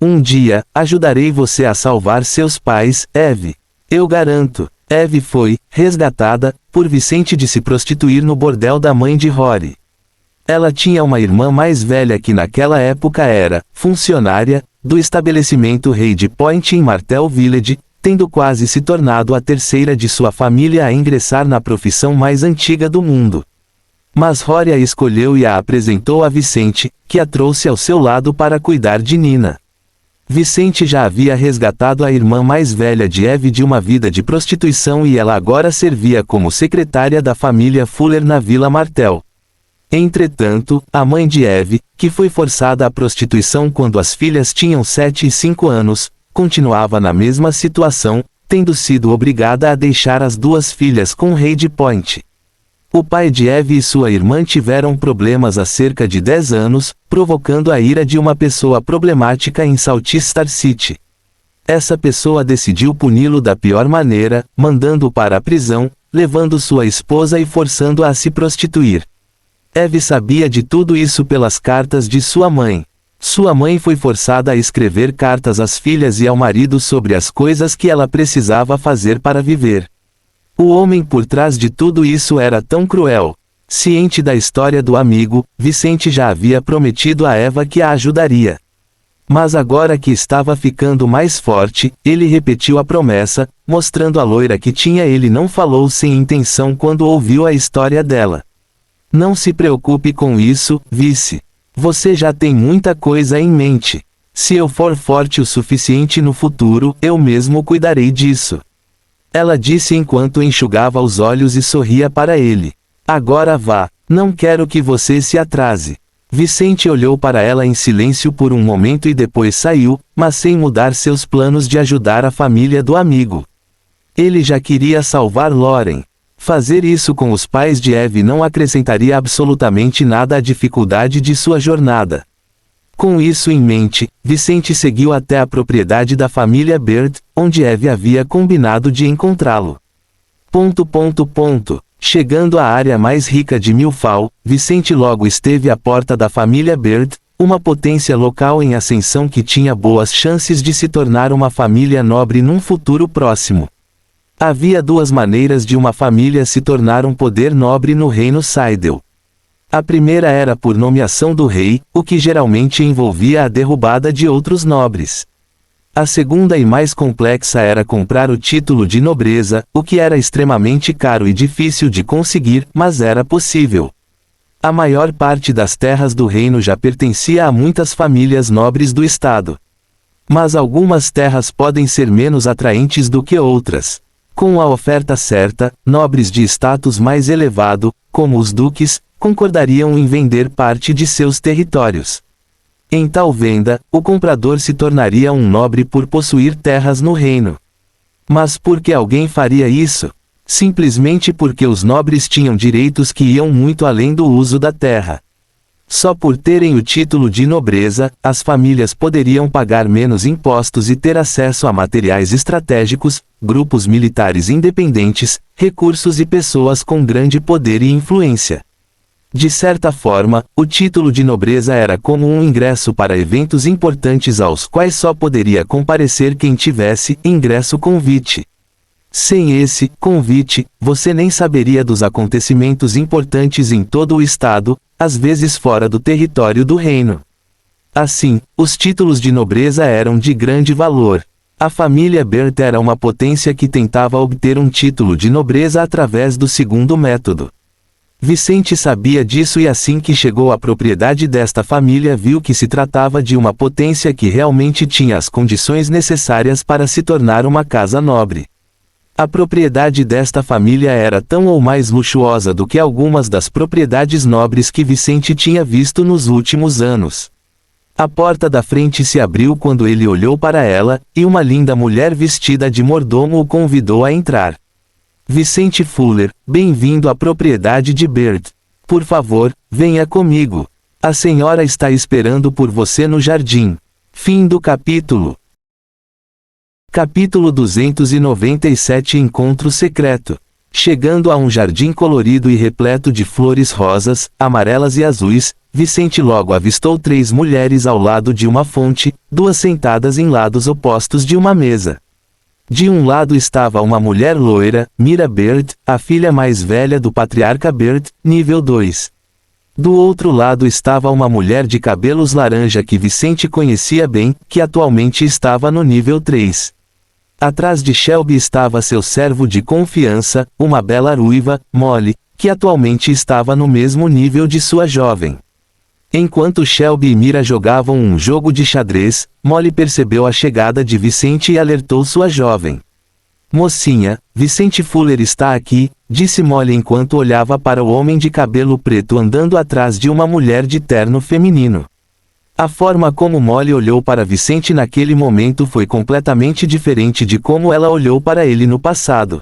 Um dia, ajudarei você a salvar seus pais, Eve. Eu garanto. Eve foi resgatada por Vicente de se prostituir no bordel da mãe de Rory. Ela tinha uma irmã mais velha que naquela época era funcionária do estabelecimento Rede Point em Martel Village, tendo quase se tornado a terceira de sua família a ingressar na profissão mais antiga do mundo. Mas Rory a escolheu e a apresentou a Vicente, que a trouxe ao seu lado para cuidar de Nina. Vicente já havia resgatado a irmã mais velha de Eve de uma vida de prostituição e ela agora servia como secretária da família Fuller na Vila Martel. Entretanto, a mãe de Eve, que foi forçada à prostituição quando as filhas tinham 7 e 5 anos, continuava na mesma situação, tendo sido obrigada a deixar as duas filhas com Rede Point. O pai de Eve e sua irmã tiveram problemas há cerca de 10 anos, provocando a ira de uma pessoa problemática em Salt Star City. Essa pessoa decidiu puni-lo da pior maneira, mandando-o para a prisão, levando sua esposa e forçando-a a se prostituir. Eve sabia de tudo isso pelas cartas de sua mãe. Sua mãe foi forçada a escrever cartas às filhas e ao marido sobre as coisas que ela precisava fazer para viver. O homem por trás de tudo isso era tão cruel. Ciente da história do amigo, Vicente já havia prometido a Eva que a ajudaria. Mas agora que estava ficando mais forte, ele repetiu a promessa, mostrando a loira que tinha ele não falou sem intenção quando ouviu a história dela. Não se preocupe com isso, Vice. Você já tem muita coisa em mente. Se eu for forte o suficiente no futuro, eu mesmo cuidarei disso. Ela disse enquanto enxugava os olhos e sorria para ele. Agora vá, não quero que você se atrase. Vicente olhou para ela em silêncio por um momento e depois saiu, mas sem mudar seus planos de ajudar a família do amigo. Ele já queria salvar Lauren. Fazer isso com os pais de Eve não acrescentaria absolutamente nada à dificuldade de sua jornada. Com isso em mente, Vicente seguiu até a propriedade da família Bird, onde Eve havia combinado de encontrá-lo. Chegando à área mais rica de Milfall, Vicente logo esteve à porta da família Bird, uma potência local em ascensão que tinha boas chances de se tornar uma família nobre num futuro próximo. Havia duas maneiras de uma família se tornar um poder nobre no reino Seidel. A primeira era por nomeação do rei, o que geralmente envolvia a derrubada de outros nobres. A segunda e mais complexa era comprar o título de nobreza, o que era extremamente caro e difícil de conseguir, mas era possível. A maior parte das terras do reino já pertencia a muitas famílias nobres do estado. Mas algumas terras podem ser menos atraentes do que outras. Com a oferta certa, nobres de status mais elevado, como os duques, concordariam em vender parte de seus territórios. Em tal venda, o comprador se tornaria um nobre por possuir terras no reino. Mas por que alguém faria isso? Simplesmente porque os nobres tinham direitos que iam muito além do uso da terra. Só por terem o título de nobreza, as famílias poderiam pagar menos impostos e ter acesso a materiais estratégicos, grupos militares independentes, recursos e pessoas com grande poder e influência. De certa forma, o título de nobreza era como um ingresso para eventos importantes aos quais só poderia comparecer quem tivesse ingresso-convite. Sem esse convite, você nem saberia dos acontecimentos importantes em todo o estado, às vezes fora do território do reino. Assim, os títulos de nobreza eram de grande valor. A família Bert era uma potência que tentava obter um título de nobreza através do segundo método. Vicente sabia disso e assim que chegou à propriedade desta família viu que se tratava de uma potência que realmente tinha as condições necessárias para se tornar uma casa nobre. A propriedade desta família era tão ou mais luxuosa do que algumas das propriedades nobres que Vicente tinha visto nos últimos anos. A porta da frente se abriu quando ele olhou para ela, e uma linda mulher vestida de mordomo o convidou a entrar. Vicente Fuller, bem-vindo à propriedade de Bert. Por favor, venha comigo. A senhora está esperando por você no jardim. Fim do capítulo. Capítulo 297 Encontro Secreto. Chegando a um jardim colorido e repleto de flores rosas, amarelas e azuis, Vicente logo avistou 3 mulheres ao lado de uma fonte, 2 sentadas em lados opostos de uma mesa. De um lado estava uma mulher loira, Mira Bert, a filha mais velha do patriarca Bert, nível 2. Do outro lado estava uma mulher de cabelos laranja que Vicente conhecia bem, que atualmente estava no nível 3. Atrás de Shelby estava seu servo de confiança, uma bela ruiva, Molly, que atualmente estava no mesmo nível de sua jovem. Enquanto Shelby e Mira jogavam um jogo de xadrez, Molly percebeu a chegada de Vicente e alertou sua jovem. Mocinha, Vicente Fuller está aqui, disse Molly enquanto olhava para o homem de cabelo preto andando atrás de uma mulher de terno feminino. A forma como Molly olhou para Vicente naquele momento foi completamente diferente de como ela olhou para ele no passado.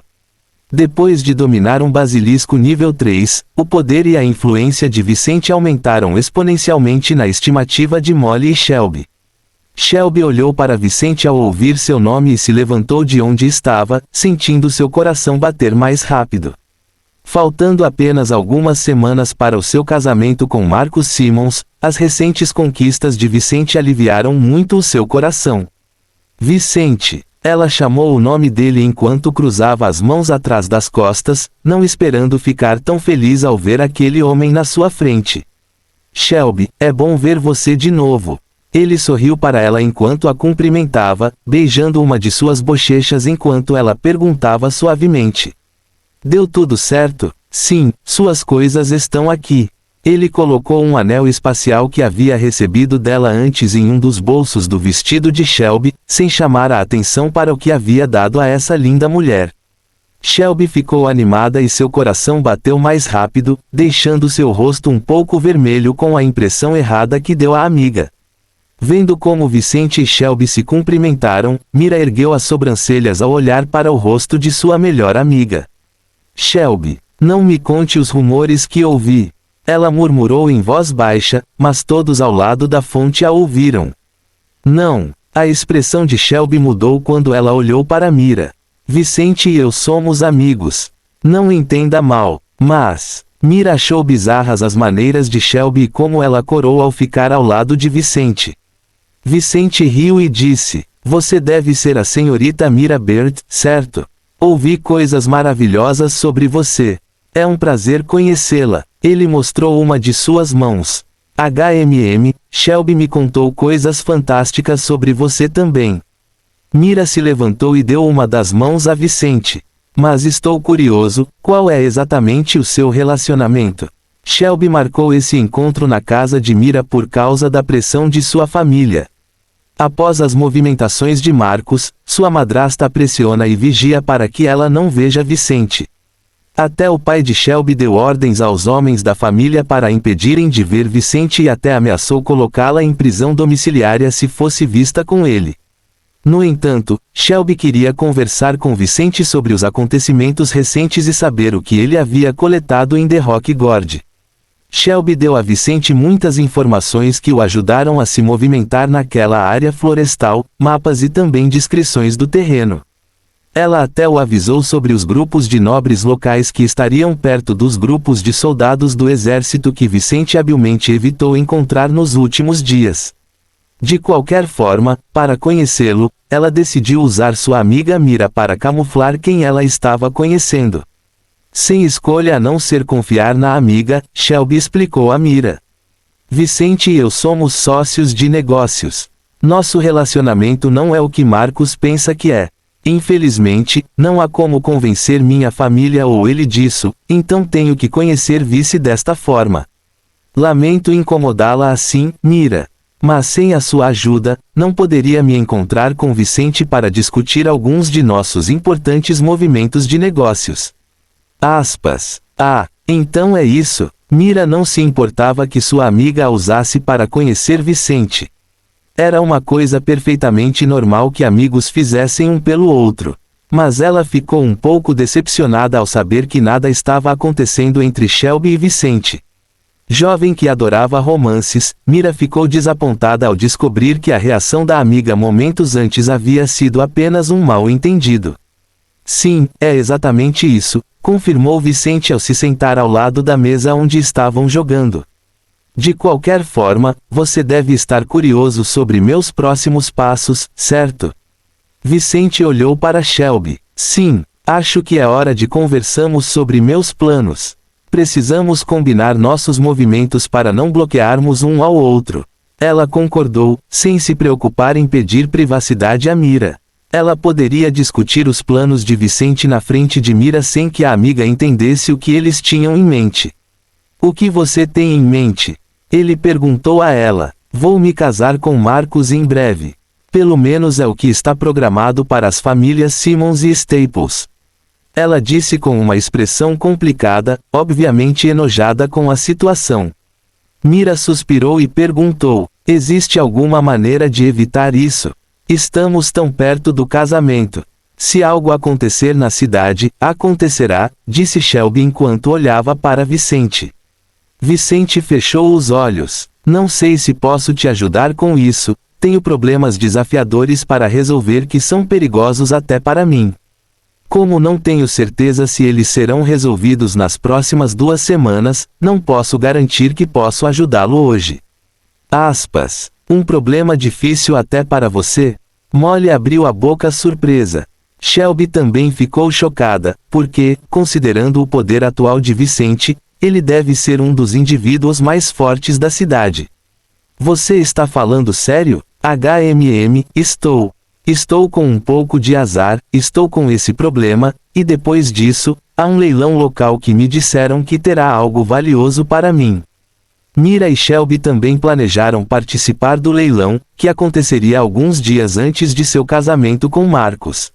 Depois de dominar um basilisco nível 3, o poder e a influência de Vicente aumentaram exponencialmente na estimativa de Molly e Shelby. Shelby olhou para Vicente ao ouvir seu nome e se levantou de onde estava, sentindo seu coração bater mais rápido. Faltando apenas algumas semanas para o seu casamento com Marcus Simmons, as recentes conquistas de Vicente aliviaram muito o seu coração. Vicente. Ela chamou o nome dele enquanto cruzava as mãos atrás das costas, não esperando ficar tão feliz ao ver aquele homem na sua frente. Shelby, é bom ver você de novo. Ele sorriu para ela enquanto a cumprimentava, beijando uma de suas bochechas enquanto ela perguntava suavemente. Deu tudo certo? Sim, suas coisas estão aqui. Ele colocou um anel espacial que havia recebido dela antes em um dos bolsos do vestido de Shelby, sem chamar a atenção para o que havia dado a essa linda mulher. Shelby ficou animada e seu coração bateu mais rápido, deixando seu rosto um pouco vermelho com a impressão errada que deu à amiga. Vendo como Vicente e Shelby se cumprimentaram, Mira ergueu as sobrancelhas ao olhar para o rosto de sua melhor amiga. Shelby, não me conte os rumores que ouvi. Ela murmurou em voz baixa, mas todos ao lado da fonte a ouviram. Não. A expressão de Shelby mudou quando ela olhou para Mira. Vicente e eu somos amigos. Não entenda mal, mas... Mira achou bizarras as maneiras de Shelby e como ela corou ao ficar ao lado de Vicente. Vicente riu e disse, você deve ser a senhorita Mira Bert, certo? Ouvi coisas maravilhosas sobre você. É um prazer conhecê-la. Ele mostrou uma de suas mãos. Shelby me contou coisas fantásticas sobre você também. Mira se levantou e deu uma das mãos a Vicente. Mas estou curioso, qual é exatamente o seu relacionamento? Shelby marcou esse encontro na casa de Mira por causa da pressão de sua família. Após as movimentações de Marcos, sua madrasta a pressiona e vigia para que ela não veja Vicente. Até o pai de Shelby deu ordens aos homens da família para impedirem de ver Vicente e até ameaçou colocá-la em prisão domiciliária se fosse vista com ele. No entanto, Shelby queria conversar com Vicente sobre os acontecimentos recentes e saber o que ele havia coletado em The Rock Gorge. Shelby deu a Vicente muitas informações que o ajudaram a se movimentar naquela área florestal, mapas e também descrições do terreno. Ela até o avisou sobre os grupos de nobres locais que estariam perto dos grupos de soldados do exército que Vicente habilmente evitou encontrar nos últimos dias. De qualquer forma, para conhecê-lo, ela decidiu usar sua amiga Mira para camuflar quem ela estava conhecendo. Sem escolha a não ser confiar na amiga, Shelby explicou a Mira. Vicente e eu somos sócios de negócios. Nosso relacionamento não é o que Marcos pensa que é. Infelizmente, não há como convencer minha família ou ele disso, então tenho que conhecer Vice desta forma. Lamento incomodá-la assim, Mira. Mas sem a sua ajuda, não poderia me encontrar com Vicente para discutir alguns de nossos importantes movimentos de negócios. Aspas. Ah, então é isso. Mira não se importava que sua amiga a usasse para conhecer Vicente. Era uma coisa perfeitamente normal que amigos fizessem um pelo outro. Mas ela ficou um pouco decepcionada ao saber que nada estava acontecendo entre Shelby e Vicente. Jovem que adorava romances, Mira ficou desapontada ao descobrir que a reação da amiga momentos antes havia sido apenas um mal-entendido. Sim, é exatamente isso, confirmou Vicente ao se sentar ao lado da mesa onde estavam jogando. De qualquer forma, você deve estar curioso sobre meus próximos passos, certo? Vicente olhou para Shelby. Sim, acho que é hora de conversarmos sobre meus planos. Precisamos combinar nossos movimentos para não bloquearmos um ao outro. Ela concordou, sem se preocupar em pedir privacidade a Mira. Ela poderia discutir os planos de Vicente na frente de Mira sem que a amiga entendesse o que eles tinham em mente. O que você tem em mente? Ele perguntou a ela. Vou me casar com Marcos em breve. Pelo menos é o que está programado para as famílias Simmons e Staples. Ela disse com uma expressão complicada, obviamente enojada com a situação. Mira suspirou e perguntou: existe alguma maneira de evitar isso? Estamos tão perto do casamento. Se algo acontecer na cidade, acontecerá, disse Shelby enquanto olhava para Vicente. Vicente fechou os olhos. Não sei se posso te ajudar com isso, tenho problemas desafiadores para resolver que são perigosos até para mim. Como não tenho certeza se eles serão resolvidos nas próximas 2 semanas, não posso garantir que posso ajudá-lo hoje. Aspas. Um problema difícil até para você? Molly abriu a boca surpresa. Shelby também ficou chocada, porque, considerando o poder atual de Vicente, ele deve ser um dos indivíduos mais fortes da cidade. Você está falando sério? Estou. Estou com um pouco de azar, estou com esse problema, e depois disso, há um leilão local que me disseram que terá algo valioso para mim. Mira e Shelby também planejaram participar do leilão, que aconteceria alguns dias antes de seu casamento com Marcos.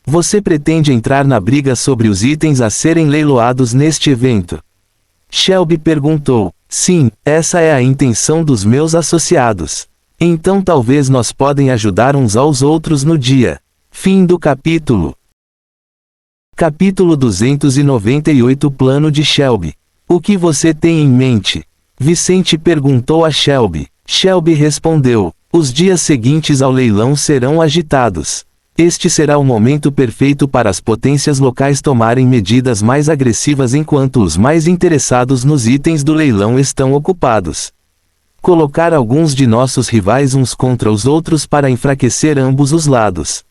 Você pretende entrar na briga sobre os itens a serem leiloados neste evento? Shelby perguntou. Sim, essa é a intenção dos meus associados. Então talvez nós podem ajudar uns aos outros no dia. Fim do capítulo. Capítulo 298 Plano de Shelby. O que você tem em mente? Vicente perguntou a Shelby. Shelby respondeu. Os dias seguintes ao leilão serão agitados. Este será o momento perfeito para as potências locais tomarem medidas mais agressivas enquanto os mais interessados nos itens do leilão estão ocupados. Colocar alguns de nossos rivais uns contra os outros para enfraquecer ambos os lados.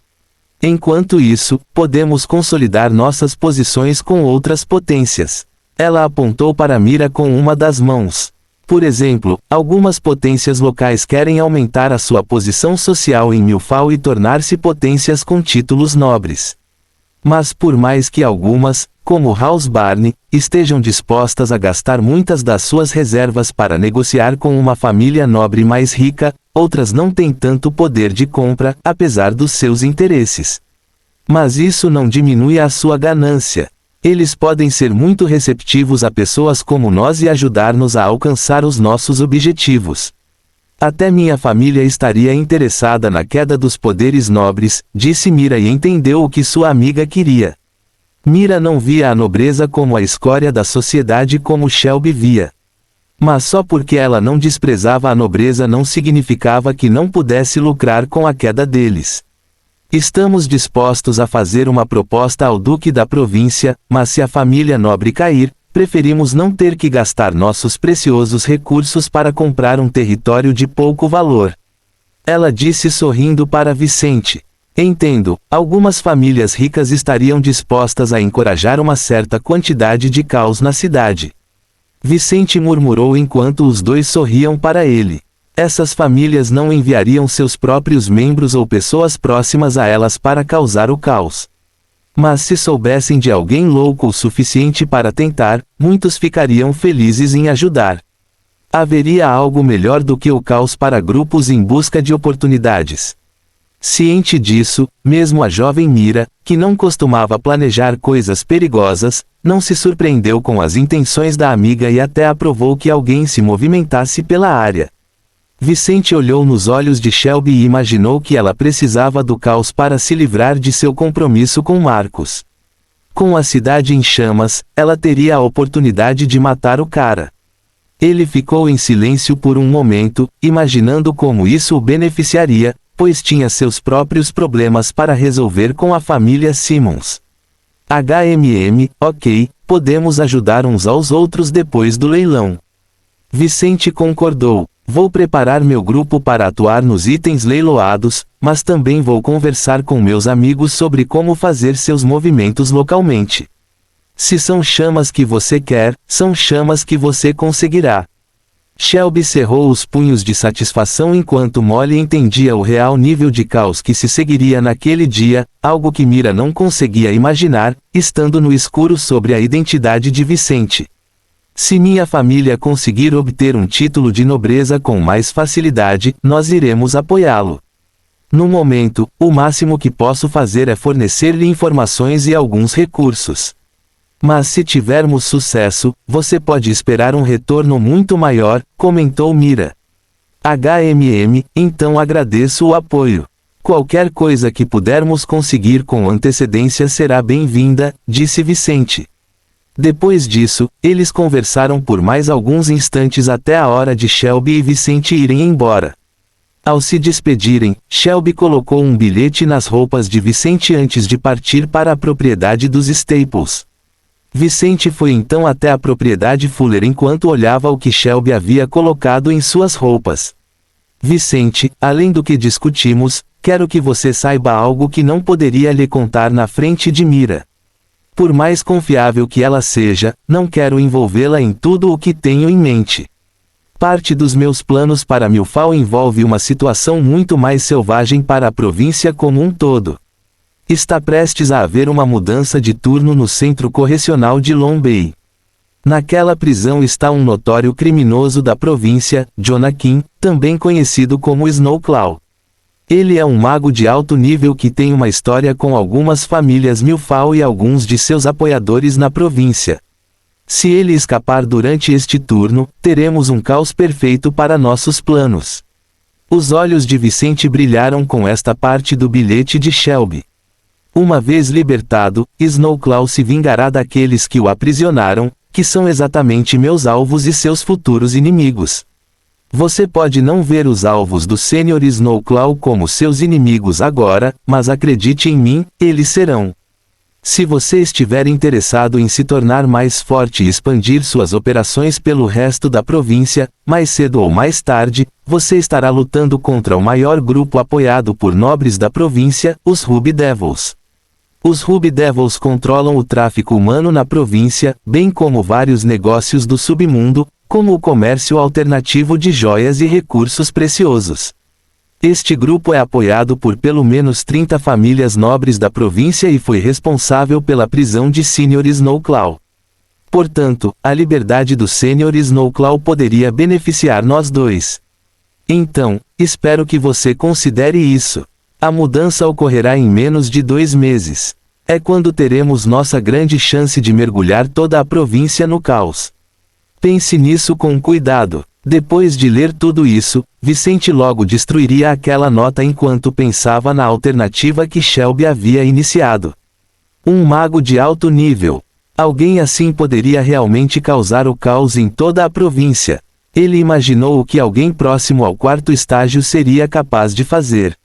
Enquanto isso, podemos consolidar nossas posições com outras potências. Ela apontou para Mira com uma das mãos. Por exemplo, algumas potências locais querem aumentar a sua posição social em Milfall e tornar-se potências com títulos nobres. Mas por mais que algumas, como House Barney, estejam dispostas a gastar muitas das suas reservas para negociar com uma família nobre mais rica, outras não têm tanto poder de compra, apesar dos seus interesses. Mas isso não diminui a sua ganância. Eles podem ser muito receptivos a pessoas como nós e ajudar-nos a alcançar os nossos objetivos. Até minha família estaria interessada na queda dos poderes nobres, disse Mira e entendeu o que sua amiga queria. Mira não via a nobreza como a escória da sociedade como Shelby via. Mas só porque ela não desprezava a nobreza não significava que não pudesse lucrar com a queda deles. Estamos dispostos a fazer uma proposta ao duque da província, mas se a família nobre cair, preferimos não ter que gastar nossos preciosos recursos para comprar um território de pouco valor. Ela disse sorrindo para Vicente. Entendo, algumas famílias ricas estariam dispostas a encorajar uma certa quantidade de caos na cidade. Vicente murmurou enquanto os dois sorriam para ele. Essas famílias não enviariam seus próprios membros ou pessoas próximas a elas para causar o caos. Mas se soubessem de alguém louco o suficiente para tentar, muitos ficariam felizes em ajudar. Haveria algo melhor do que o caos para grupos em busca de oportunidades. Ciente disso, mesmo a jovem Mira, que não costumava planejar coisas perigosas, não se surpreendeu com as intenções da amiga e até aprovou que alguém se movimentasse pela área. Vicente olhou nos olhos de Shelby e imaginou que ela precisava do caos para se livrar de seu compromisso com Marcos. Com a cidade em chamas, ela teria a oportunidade de matar o cara. Ele ficou em silêncio por um momento, imaginando como isso o beneficiaria, pois tinha seus próprios problemas para resolver com a família Simmons. Ok, podemos ajudar uns aos outros depois do leilão. Vicente concordou. Vou preparar meu grupo para atuar nos itens leiloados, mas também vou conversar com meus amigos sobre como fazer seus movimentos localmente. Se são chamas que você quer, são chamas que você conseguirá. Shelby cerrou os punhos de satisfação enquanto Molly entendia o real nível de caos que se seguiria naquele dia, algo que Mira não conseguia imaginar, estando no escuro sobre a identidade de Vicente. Se minha família conseguir obter um título de nobreza com mais facilidade, nós iremos apoiá-lo. No momento, o máximo que posso fazer é fornecer-lhe informações e alguns recursos. Mas se tivermos sucesso, você pode esperar um retorno muito maior, comentou Mira. Então agradeço o apoio. Qualquer coisa que pudermos conseguir com antecedência será bem-vinda, disse Vicente. Depois disso, eles conversaram por mais alguns instantes até a hora de Shelby e Vicente irem embora. Ao se despedirem, Shelby colocou um bilhete nas roupas de Vicente antes de partir para a propriedade dos Staples. Vicente foi então até a propriedade Fuller enquanto olhava o que Shelby havia colocado em suas roupas. Vicente, além do que discutimos, quero que você saiba algo que não poderia lhe contar na frente de Mira. Por mais confiável que ela seja, não quero envolvê-la em tudo o que tenho em mente. Parte dos meus planos para Milfall envolve uma situação muito mais selvagem para a província como um todo. Está prestes a haver uma mudança de turno no centro correcional de Long Bay. Naquela prisão está um notório criminoso da província, Jonakin, também conhecido como Snowclaw. Ele é um mago de alto nível que tem uma história com algumas famílias Milfall e alguns de seus apoiadores na província. Se ele escapar durante este turno, teremos um caos perfeito para nossos planos. Os olhos de Vicente brilharam com esta parte do bilhete de Shelby. Uma vez libertado, Snowclaw se vingará daqueles que o aprisionaram, que são exatamente meus alvos e seus futuros inimigos. Você pode não ver os alvos do Sr. Snowclaw como seus inimigos agora, mas acredite em mim, eles serão. Se você estiver interessado em se tornar mais forte e expandir suas operações pelo resto da província, mais cedo ou mais tarde, você estará lutando contra o maior grupo apoiado por nobres da província, os Ruby Devils. Os Ruby Devils controlam o tráfico humano na província, bem como vários negócios do submundo, como o comércio alternativo de joias e recursos preciosos. Este grupo é apoiado por pelo menos 30 famílias nobres da província e foi responsável pela prisão de Sr. Snowclaw. Portanto, a liberdade do Sr. Snowclaw poderia beneficiar nós dois. Então, espero que você considere isso. A mudança ocorrerá em menos de 2 meses. É quando teremos nossa grande chance de mergulhar toda a província no caos. Pense nisso com cuidado. Depois de ler tudo isso, Vicente logo destruiria aquela nota enquanto pensava na alternativa que Shelby havia iniciado. Um mago de alto nível. Alguém assim poderia realmente causar o caos em toda a província. Ele imaginou o que alguém próximo ao quarto estágio seria capaz de fazer.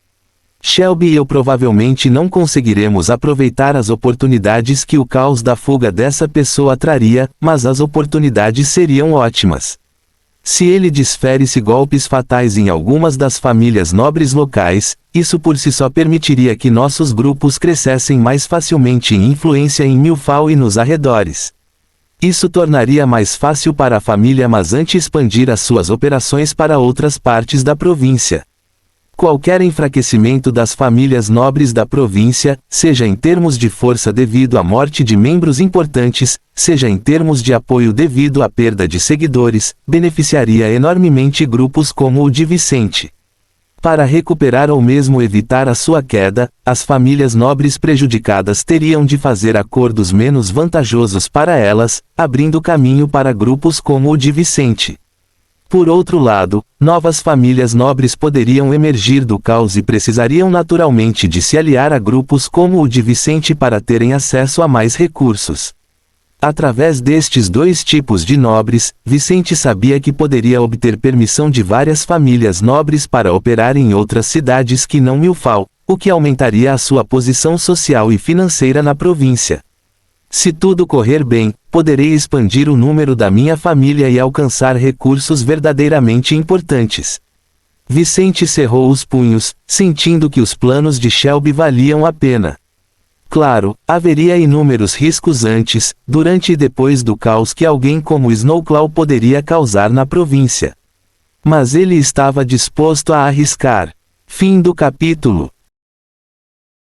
Shelby e eu provavelmente não conseguiremos aproveitar as oportunidades que o caos da fuga dessa pessoa traria, mas as oportunidades seriam ótimas. Se ele desfere-se golpes fatais em algumas das famílias nobres locais, isso por si só permitiria que nossos grupos crescessem mais facilmente em influência em Milfall e nos arredores. Isso tornaria mais fácil para a família Mazante expandir as suas operações para outras partes da província. Qualquer enfraquecimento das famílias nobres da província, seja em termos de força devido à morte de membros importantes, seja em termos de apoio devido à perda de seguidores, beneficiaria enormemente grupos como o de Vicente. Para recuperar ou mesmo evitar a sua queda, as famílias nobres prejudicadas teriam de fazer acordos menos vantajosos para elas, abrindo caminho para grupos como o de Vicente. Por outro lado, novas famílias nobres poderiam emergir do caos e precisariam naturalmente de se aliar a grupos como o de Vicente para terem acesso a mais recursos. Através destes dois tipos de nobres, Vicente sabia que poderia obter permissão de várias famílias nobres para operar em outras cidades que não Milfall, o que aumentaria a sua posição social e financeira na província. Se tudo correr bem, poderei expandir o número da minha família e alcançar recursos verdadeiramente importantes. Vicente cerrou os punhos, sentindo que os planos de Shelby valiam a pena. Claro, haveria inúmeros riscos antes, durante e depois do caos que alguém como Snowclaw poderia causar na província. Mas ele estava disposto a arriscar. Fim do capítulo.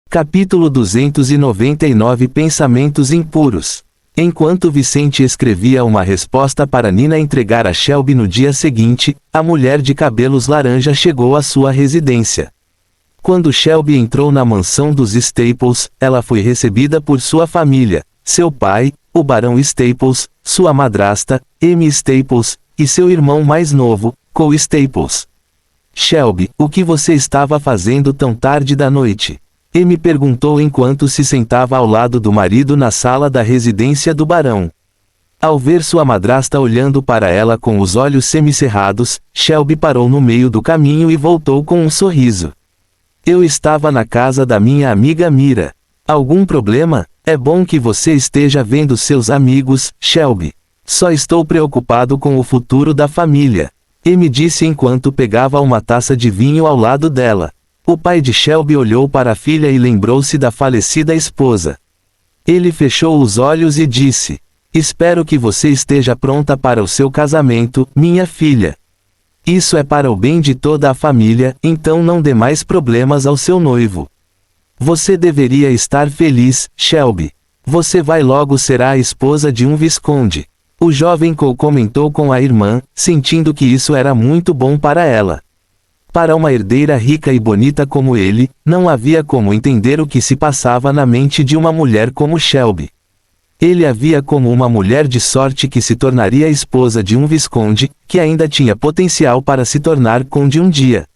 Capítulo 299 Pensamentos impuros. Enquanto Vicente escrevia uma resposta para Nina entregar a Shelby no dia seguinte, a mulher de cabelos laranja chegou à sua residência. Quando Shelby entrou na mansão dos Staples, ela foi recebida por sua família, seu pai, o Barão Staples, sua madrasta, Amy Staples, e seu irmão mais novo, Cole Staples. Shelby, o que você estava fazendo tão tarde da noite? Amy perguntou enquanto se sentava ao lado do marido na sala da residência do barão. Ao ver sua madrasta olhando para ela com os olhos semicerrados, Shelby parou no meio do caminho e voltou com um sorriso. Eu estava na casa da minha amiga Mira. Algum problema? É bom que você esteja vendo seus amigos, Shelby. Só estou preocupado com o futuro da família. Amy disse enquanto pegava uma taça de vinho ao lado dela. O pai de Shelby olhou para a filha e lembrou-se da falecida esposa. Ele fechou os olhos e disse: Espero que você esteja pronta para o seu casamento, minha filha. Isso é para o bem de toda a família, então não dê mais problemas ao seu noivo. Você deveria estar feliz, Shelby. Você vai logo ser a esposa de um visconde. O jovem Cole comentou com a irmã, sentindo que isso era muito bom para ela. Para uma herdeira rica e bonita como ele, não havia como entender o que se passava na mente de uma mulher como Shelby. Ele a via como uma mulher de sorte que se tornaria esposa de um visconde, que ainda tinha potencial para se tornar conde um dia.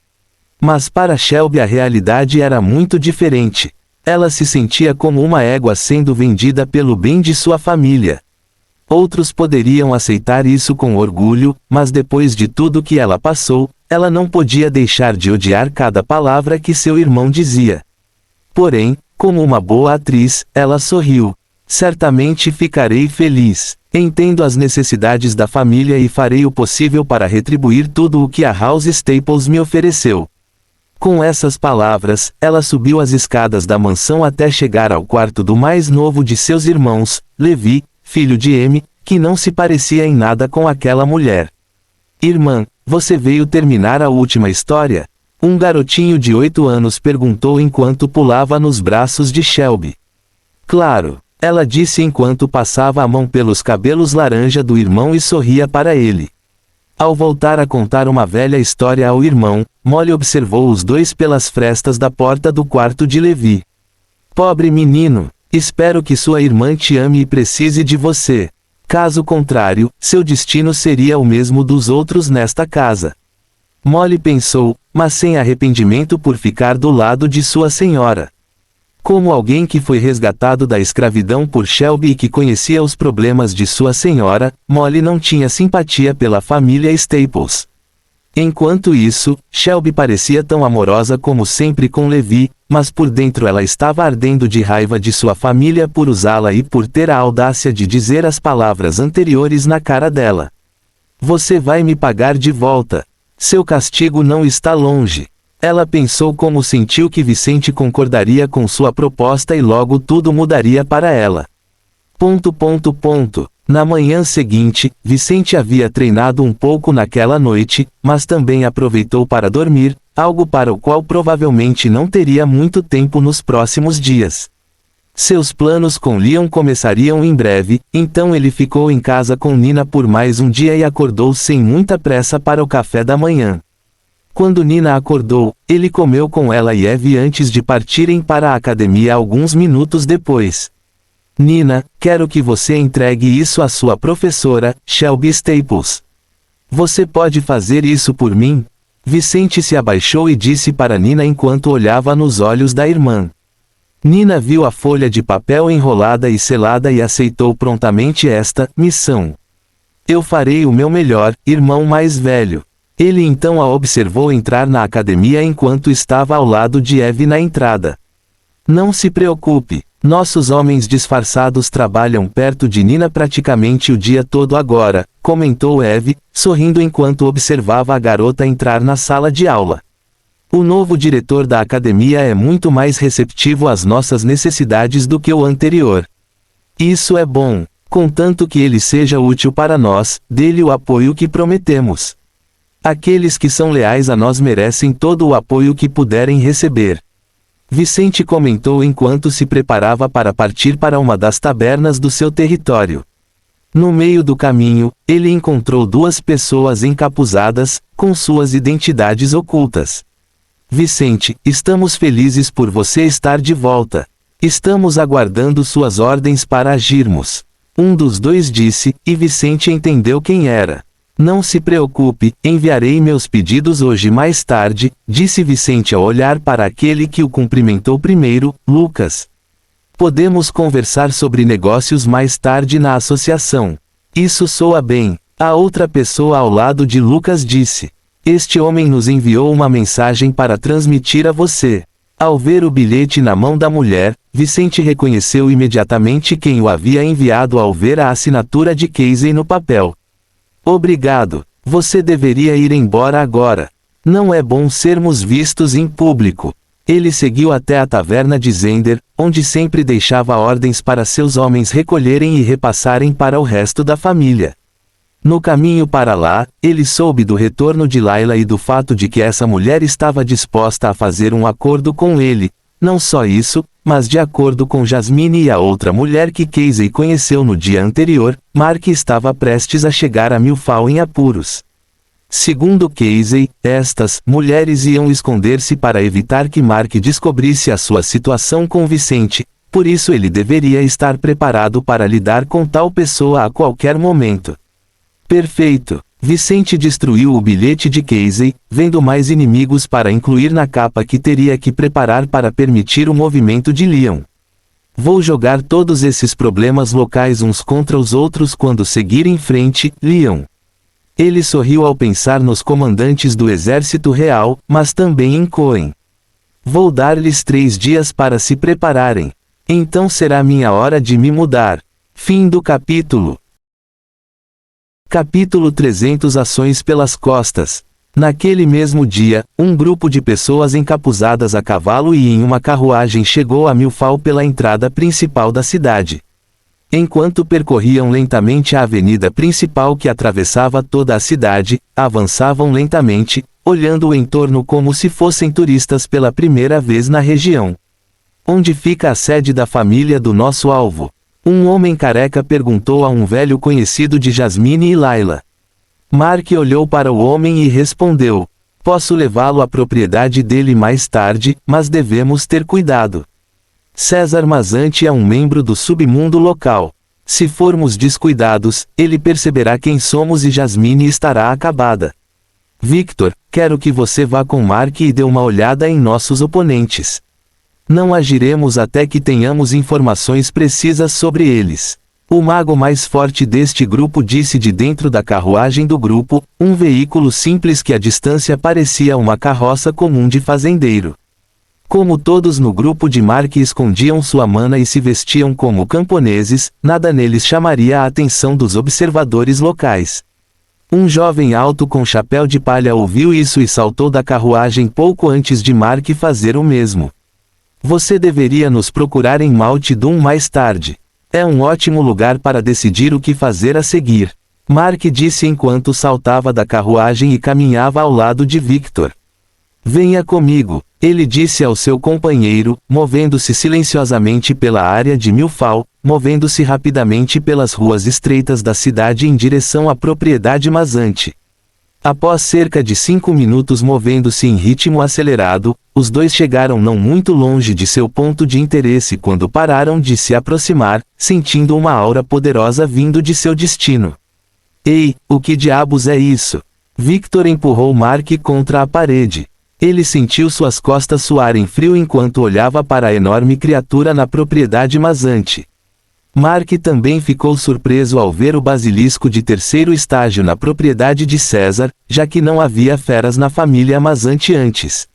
Mas para Shelby a realidade era muito diferente. Ela se sentia como uma égua sendo vendida pelo bem de sua família. Outros poderiam aceitar isso com orgulho, mas depois de tudo que ela passou, ela não podia deixar de odiar cada palavra que seu irmão dizia. Porém, como uma boa atriz, ela sorriu. Certamente ficarei feliz. Entendo as necessidades da família e farei o possível para retribuir tudo o que a House Staples me ofereceu. Com essas palavras, ela subiu as escadas da mansão até chegar ao quarto do mais novo de seus irmãos, Levi, filho de Amy, que não se parecia em nada com aquela mulher. Irmã, você veio terminar a última história? Um garotinho de 8 anos perguntou enquanto pulava nos braços de Shelby. Claro, ela disse enquanto passava a mão pelos cabelos laranja do irmão e sorria para ele. Ao voltar a contar uma velha história ao irmão, Molly observou os dois pelas frestas da porta do quarto de Levi. Pobre menino, espero que sua irmã te ame e precise de você. Caso contrário, seu destino seria o mesmo dos outros nesta casa. Molly pensou, mas sem arrependimento por ficar do lado de sua senhora. Como alguém que foi resgatado da escravidão por Shelby e que conhecia os problemas de sua senhora, Molly não tinha simpatia pela família Staples. Enquanto isso, Shelby parecia tão amorosa como sempre com Levi, mas por dentro ela estava ardendo de raiva de sua família por usá-la e por ter a audácia de dizer as palavras anteriores na cara dela. Você vai me pagar de volta. Seu castigo não está longe. Ela pensou como sentiu que Vicente concordaria com sua proposta e logo tudo mudaria para ela. Na manhã seguinte, Vicente havia treinado um pouco naquela noite, mas também aproveitou para dormir, algo para o qual provavelmente não teria muito tempo nos próximos dias. Seus planos com Leon começariam em breve, então ele ficou em casa com Nina por mais um dia e acordou sem muita pressa para o café da manhã. Quando Nina acordou, ele comeu com ela e Eve antes de partirem para a academia alguns minutos depois. Nina, quero que você entregue isso à sua professora, Shelby Staples. Você pode fazer isso por mim? Vicente se abaixou e disse para Nina enquanto olhava nos olhos da irmã. Nina viu a folha de papel enrolada e selada e aceitou prontamente esta missão. Eu farei o meu melhor, irmão mais velho. Ele então a observou entrar na academia enquanto estava ao lado de Eve na entrada. Não se preocupe, nossos homens disfarçados trabalham perto de Nina praticamente o dia todo agora, comentou Eve, sorrindo enquanto observava a garota entrar na sala de aula. O novo diretor da academia é muito mais receptivo às nossas necessidades do que o anterior. Isso é bom, contanto que ele seja útil para nós, dê-lhe o apoio que prometemos. Aqueles que são leais a nós merecem todo o apoio que puderem receber. Vicente comentou enquanto se preparava para partir para uma das tabernas do seu território. No meio do caminho, ele encontrou duas pessoas encapuzadas, com suas identidades ocultas. Vicente, estamos felizes por você estar de volta. Estamos aguardando suas ordens para agirmos. Um dos dois disse, e Vicente entendeu quem era. Não se preocupe, enviarei meus pedidos hoje mais tarde, disse Vicente ao olhar para aquele que o cumprimentou primeiro, Lucas. Podemos conversar sobre negócios mais tarde na associação. Isso soa bem. A outra pessoa ao lado de Lucas disse. Este homem nos enviou uma mensagem para transmitir a você. Ao ver o bilhete na mão da mulher, Vicente reconheceu imediatamente quem o havia enviado ao ver a assinatura de Casey no papel. Obrigado. Você deveria ir embora agora. Não é bom sermos vistos em público. Ele seguiu até a taverna de Zender, onde sempre deixava ordens para seus homens recolherem e repassarem para o resto da família. No caminho para lá, ele soube do retorno de Layla e do fato de que essa mulher estava disposta a fazer um acordo com ele. Não só isso, mas de acordo com Jasmine e a outra mulher que Casey conheceu no dia anterior, Mark estava prestes a chegar a Milfall em apuros. Segundo Casey, estas mulheres iam esconder-se para evitar que Mark descobrisse a sua situação com Vicente, por isso ele deveria estar preparado para lidar com tal pessoa a qualquer momento. Perfeito. Vicente destruiu o bilhete de Casey, vendo mais inimigos para incluir na capa que teria que preparar para permitir o movimento de Leon. Vou jogar todos esses problemas locais uns contra os outros quando seguir em frente, Leon. Ele sorriu ao pensar nos comandantes do exército real, mas também em Cohen. Vou dar-lhes 3 dias para se prepararem. Então será minha hora de me mudar. Fim do capítulo. Capítulo 300 Ações pelas costas. Naquele mesmo dia, um grupo de pessoas encapuzadas a cavalo e em uma carruagem chegou a Milfall pela entrada principal da cidade. Enquanto percorriam lentamente a avenida principal que atravessava toda a cidade, avançavam lentamente, olhando o entorno como se fossem turistas pela primeira vez na região. Onde fica a sede da família do nosso alvo? Um homem careca perguntou a um velho conhecido de Jasmine e Layla. Mark olhou para o homem e respondeu: posso levá-lo à propriedade dele mais tarde, mas devemos ter cuidado. César Mazante é um membro do submundo local. Se formos descuidados, ele perceberá quem somos e Jasmine estará acabada. Victor, quero que você vá com Mark e dê uma olhada em nossos oponentes. Não agiremos até que tenhamos informações precisas sobre eles. O mago mais forte deste grupo disse de dentro da carruagem do grupo, um veículo simples que à distância parecia uma carroça comum de fazendeiro. Como todos no grupo de Mark escondiam sua mana e se vestiam como camponeses, nada neles chamaria a atenção dos observadores locais. Um jovem alto com chapéu de palha ouviu isso e saltou da carruagem pouco antes de Mark fazer o mesmo. Você deveria nos procurar em Mount Doom mais tarde. É um ótimo lugar para decidir o que fazer a seguir. Mark disse enquanto saltava da carruagem e caminhava ao lado de Victor. Venha comigo, ele disse ao seu companheiro, movendo-se silenciosamente pela área de Milfall, movendo-se rapidamente pelas ruas estreitas da cidade em direção à propriedade Mazante. Após cerca de 5 minutos movendo-se em ritmo acelerado, os dois chegaram não muito longe de seu ponto de interesse quando pararam de se aproximar, sentindo uma aura poderosa vindo de seu destino. Ei, o que diabos é isso? Victor empurrou Mark contra a parede. Ele sentiu suas costas suarem frio enquanto olhava para a enorme criatura na propriedade Mazante. Mark também ficou surpreso ao ver o basilisco de terceiro estágio na propriedade de César, já que não havia feras na família Mazante antes.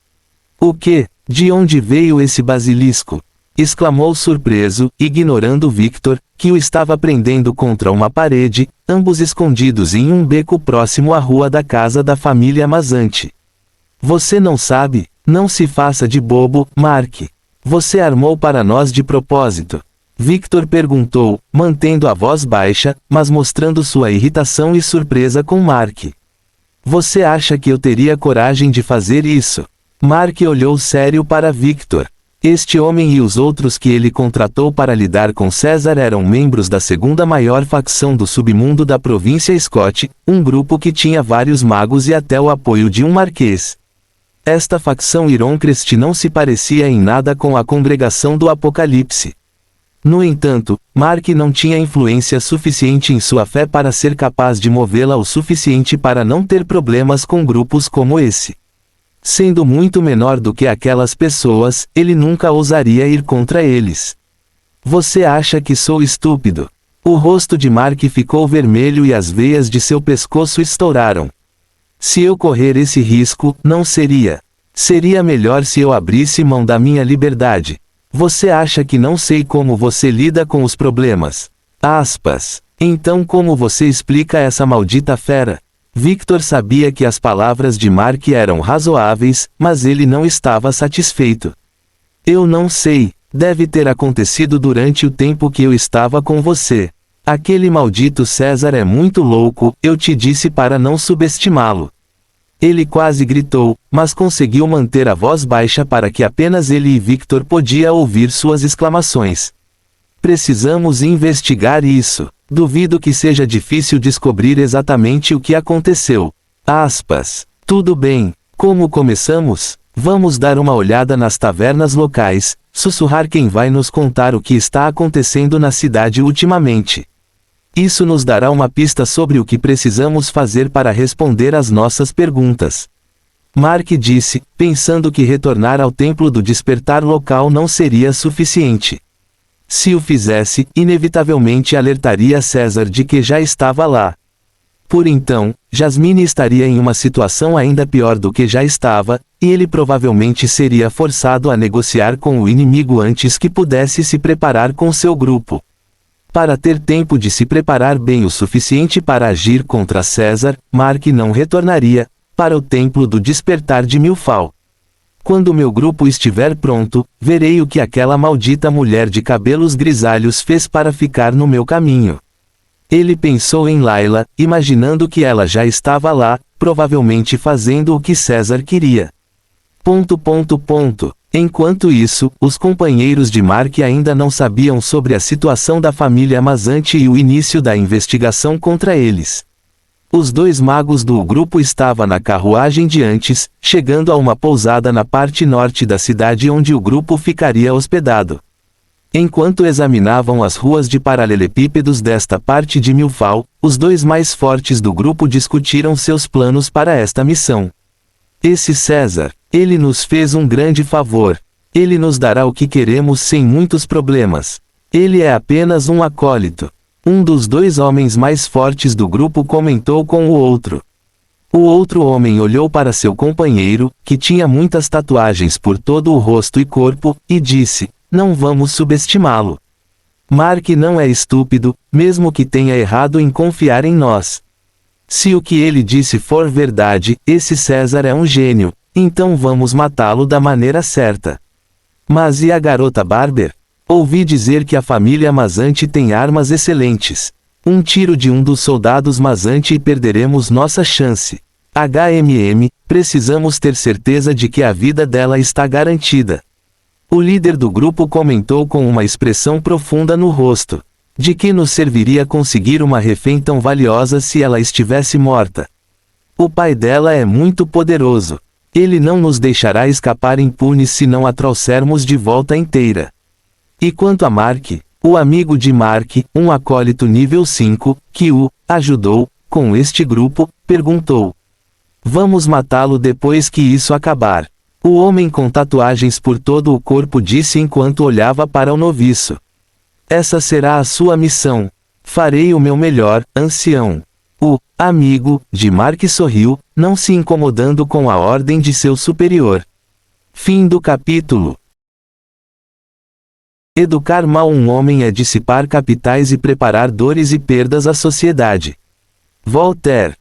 O que? De onde veio esse basilisco? Exclamou surpreso, ignorando Victor, que o estava prendendo contra uma parede, ambos escondidos em um beco próximo à rua da casa da família Mazante. Você não sabe? Não se faça de bobo, Mark. Você armou para nós de propósito. Victor perguntou, mantendo a voz baixa, mas mostrando sua irritação e surpresa com Mark. Você acha que eu teria coragem de fazer isso? Mark olhou sério para Victor. Este homem e os outros que ele contratou para lidar com César eram membros da segunda maior facção do submundo da província Scott, um grupo que tinha vários magos e até o apoio de um marquês. Esta facção Ironcrest não se parecia em nada com a congregação do Apocalipse. No entanto, Mark não tinha influência suficiente em sua fé para ser capaz de movê-la o suficiente para não ter problemas com grupos como esse. Sendo muito menor do que aquelas pessoas, ele nunca ousaria ir contra eles. Você acha que sou estúpido? O rosto de Mark ficou vermelho e as veias de seu pescoço estouraram. Se eu correr esse risco, não seria. Seria melhor se eu abrisse mão da minha liberdade. Você acha que não sei como você lida com os problemas? Aspas. Então como você explica essa maldita fera? Victor sabia que as palavras de Mark eram razoáveis, mas ele não estava satisfeito. Eu não sei. Deve ter acontecido durante o tempo que eu estava com você. Aquele maldito César é muito louco, eu te disse para não subestimá-lo. Ele quase gritou, mas conseguiu manter a voz baixa para que apenas ele e Victor podiam ouvir suas exclamações. Precisamos investigar isso. Duvido que seja difícil descobrir exatamente o que aconteceu. Aspas. Tudo bem. Como começamos? Vamos dar uma olhada nas tavernas locais, sussurrar quem vai nos contar o que está acontecendo na cidade ultimamente. Isso nos dará uma pista sobre o que precisamos fazer para responder às nossas perguntas. Mark disse, pensando que retornar ao templo do despertar local não seria suficiente. Se o fizesse, inevitavelmente alertaria César de que já estava lá. Por então, Jasmine estaria em uma situação ainda pior do que já estava, e ele provavelmente seria forçado a negociar com o inimigo antes que pudesse se preparar com seu grupo. Para ter tempo de se preparar bem o suficiente para agir contra César, Mark não retornaria para o Templo do Despertar de Milfall. Quando meu grupo estiver pronto, verei o que aquela maldita mulher de cabelos grisalhos fez para ficar no meu caminho. Ele pensou em Layla, imaginando que ela já estava lá, provavelmente fazendo o que César queria. Enquanto isso, os companheiros de Mark ainda não sabiam sobre a situação da família Mazante e o início da investigação contra eles. Os dois magos do grupo estavam na carruagem de antes, chegando a uma pousada na parte norte da cidade onde o grupo ficaria hospedado. Enquanto examinavam as ruas de paralelepípedos desta parte de Milfall, os dois mais fortes do grupo discutiram seus planos para esta missão. Esse César, ele nos fez um grande favor. Ele nos dará o que queremos sem muitos problemas. Ele é apenas um acólito. Um dos dois homens mais fortes do grupo comentou com o outro. O outro homem olhou para seu companheiro, que tinha muitas tatuagens por todo o rosto e corpo, e disse: não vamos subestimá-lo. Mark não é estúpido, mesmo que tenha errado em confiar em nós. Se o que ele disse for verdade, esse César é um gênio, então vamos matá-lo da maneira certa. Mas e a garota Barber? Ouvi dizer que a família Mazzanti tem armas excelentes. Um tiro de um dos soldados Mazzanti e perderemos nossa chance. Precisamos ter certeza de que a vida dela está garantida. O líder do grupo comentou com uma expressão profunda no rosto. De que nos serviria conseguir uma refém tão valiosa se ela estivesse morta? O pai dela é muito poderoso. Ele não nos deixará escapar impunes se não a trouxermos de volta inteira. E quanto a Mark, o amigo de Mark, um acólito nível 5, que o ajudou com este grupo, perguntou: vamos matá-lo depois que isso acabar. O homem com tatuagens por todo o corpo disse enquanto olhava para o noviço. Essa será a sua missão. Farei o meu melhor, ancião. O amigo de Mark sorriu, não se incomodando com a ordem de seu superior. Fim do capítulo. Educar mal um homem é dissipar capitais e preparar dores e perdas à sociedade. Voltaire.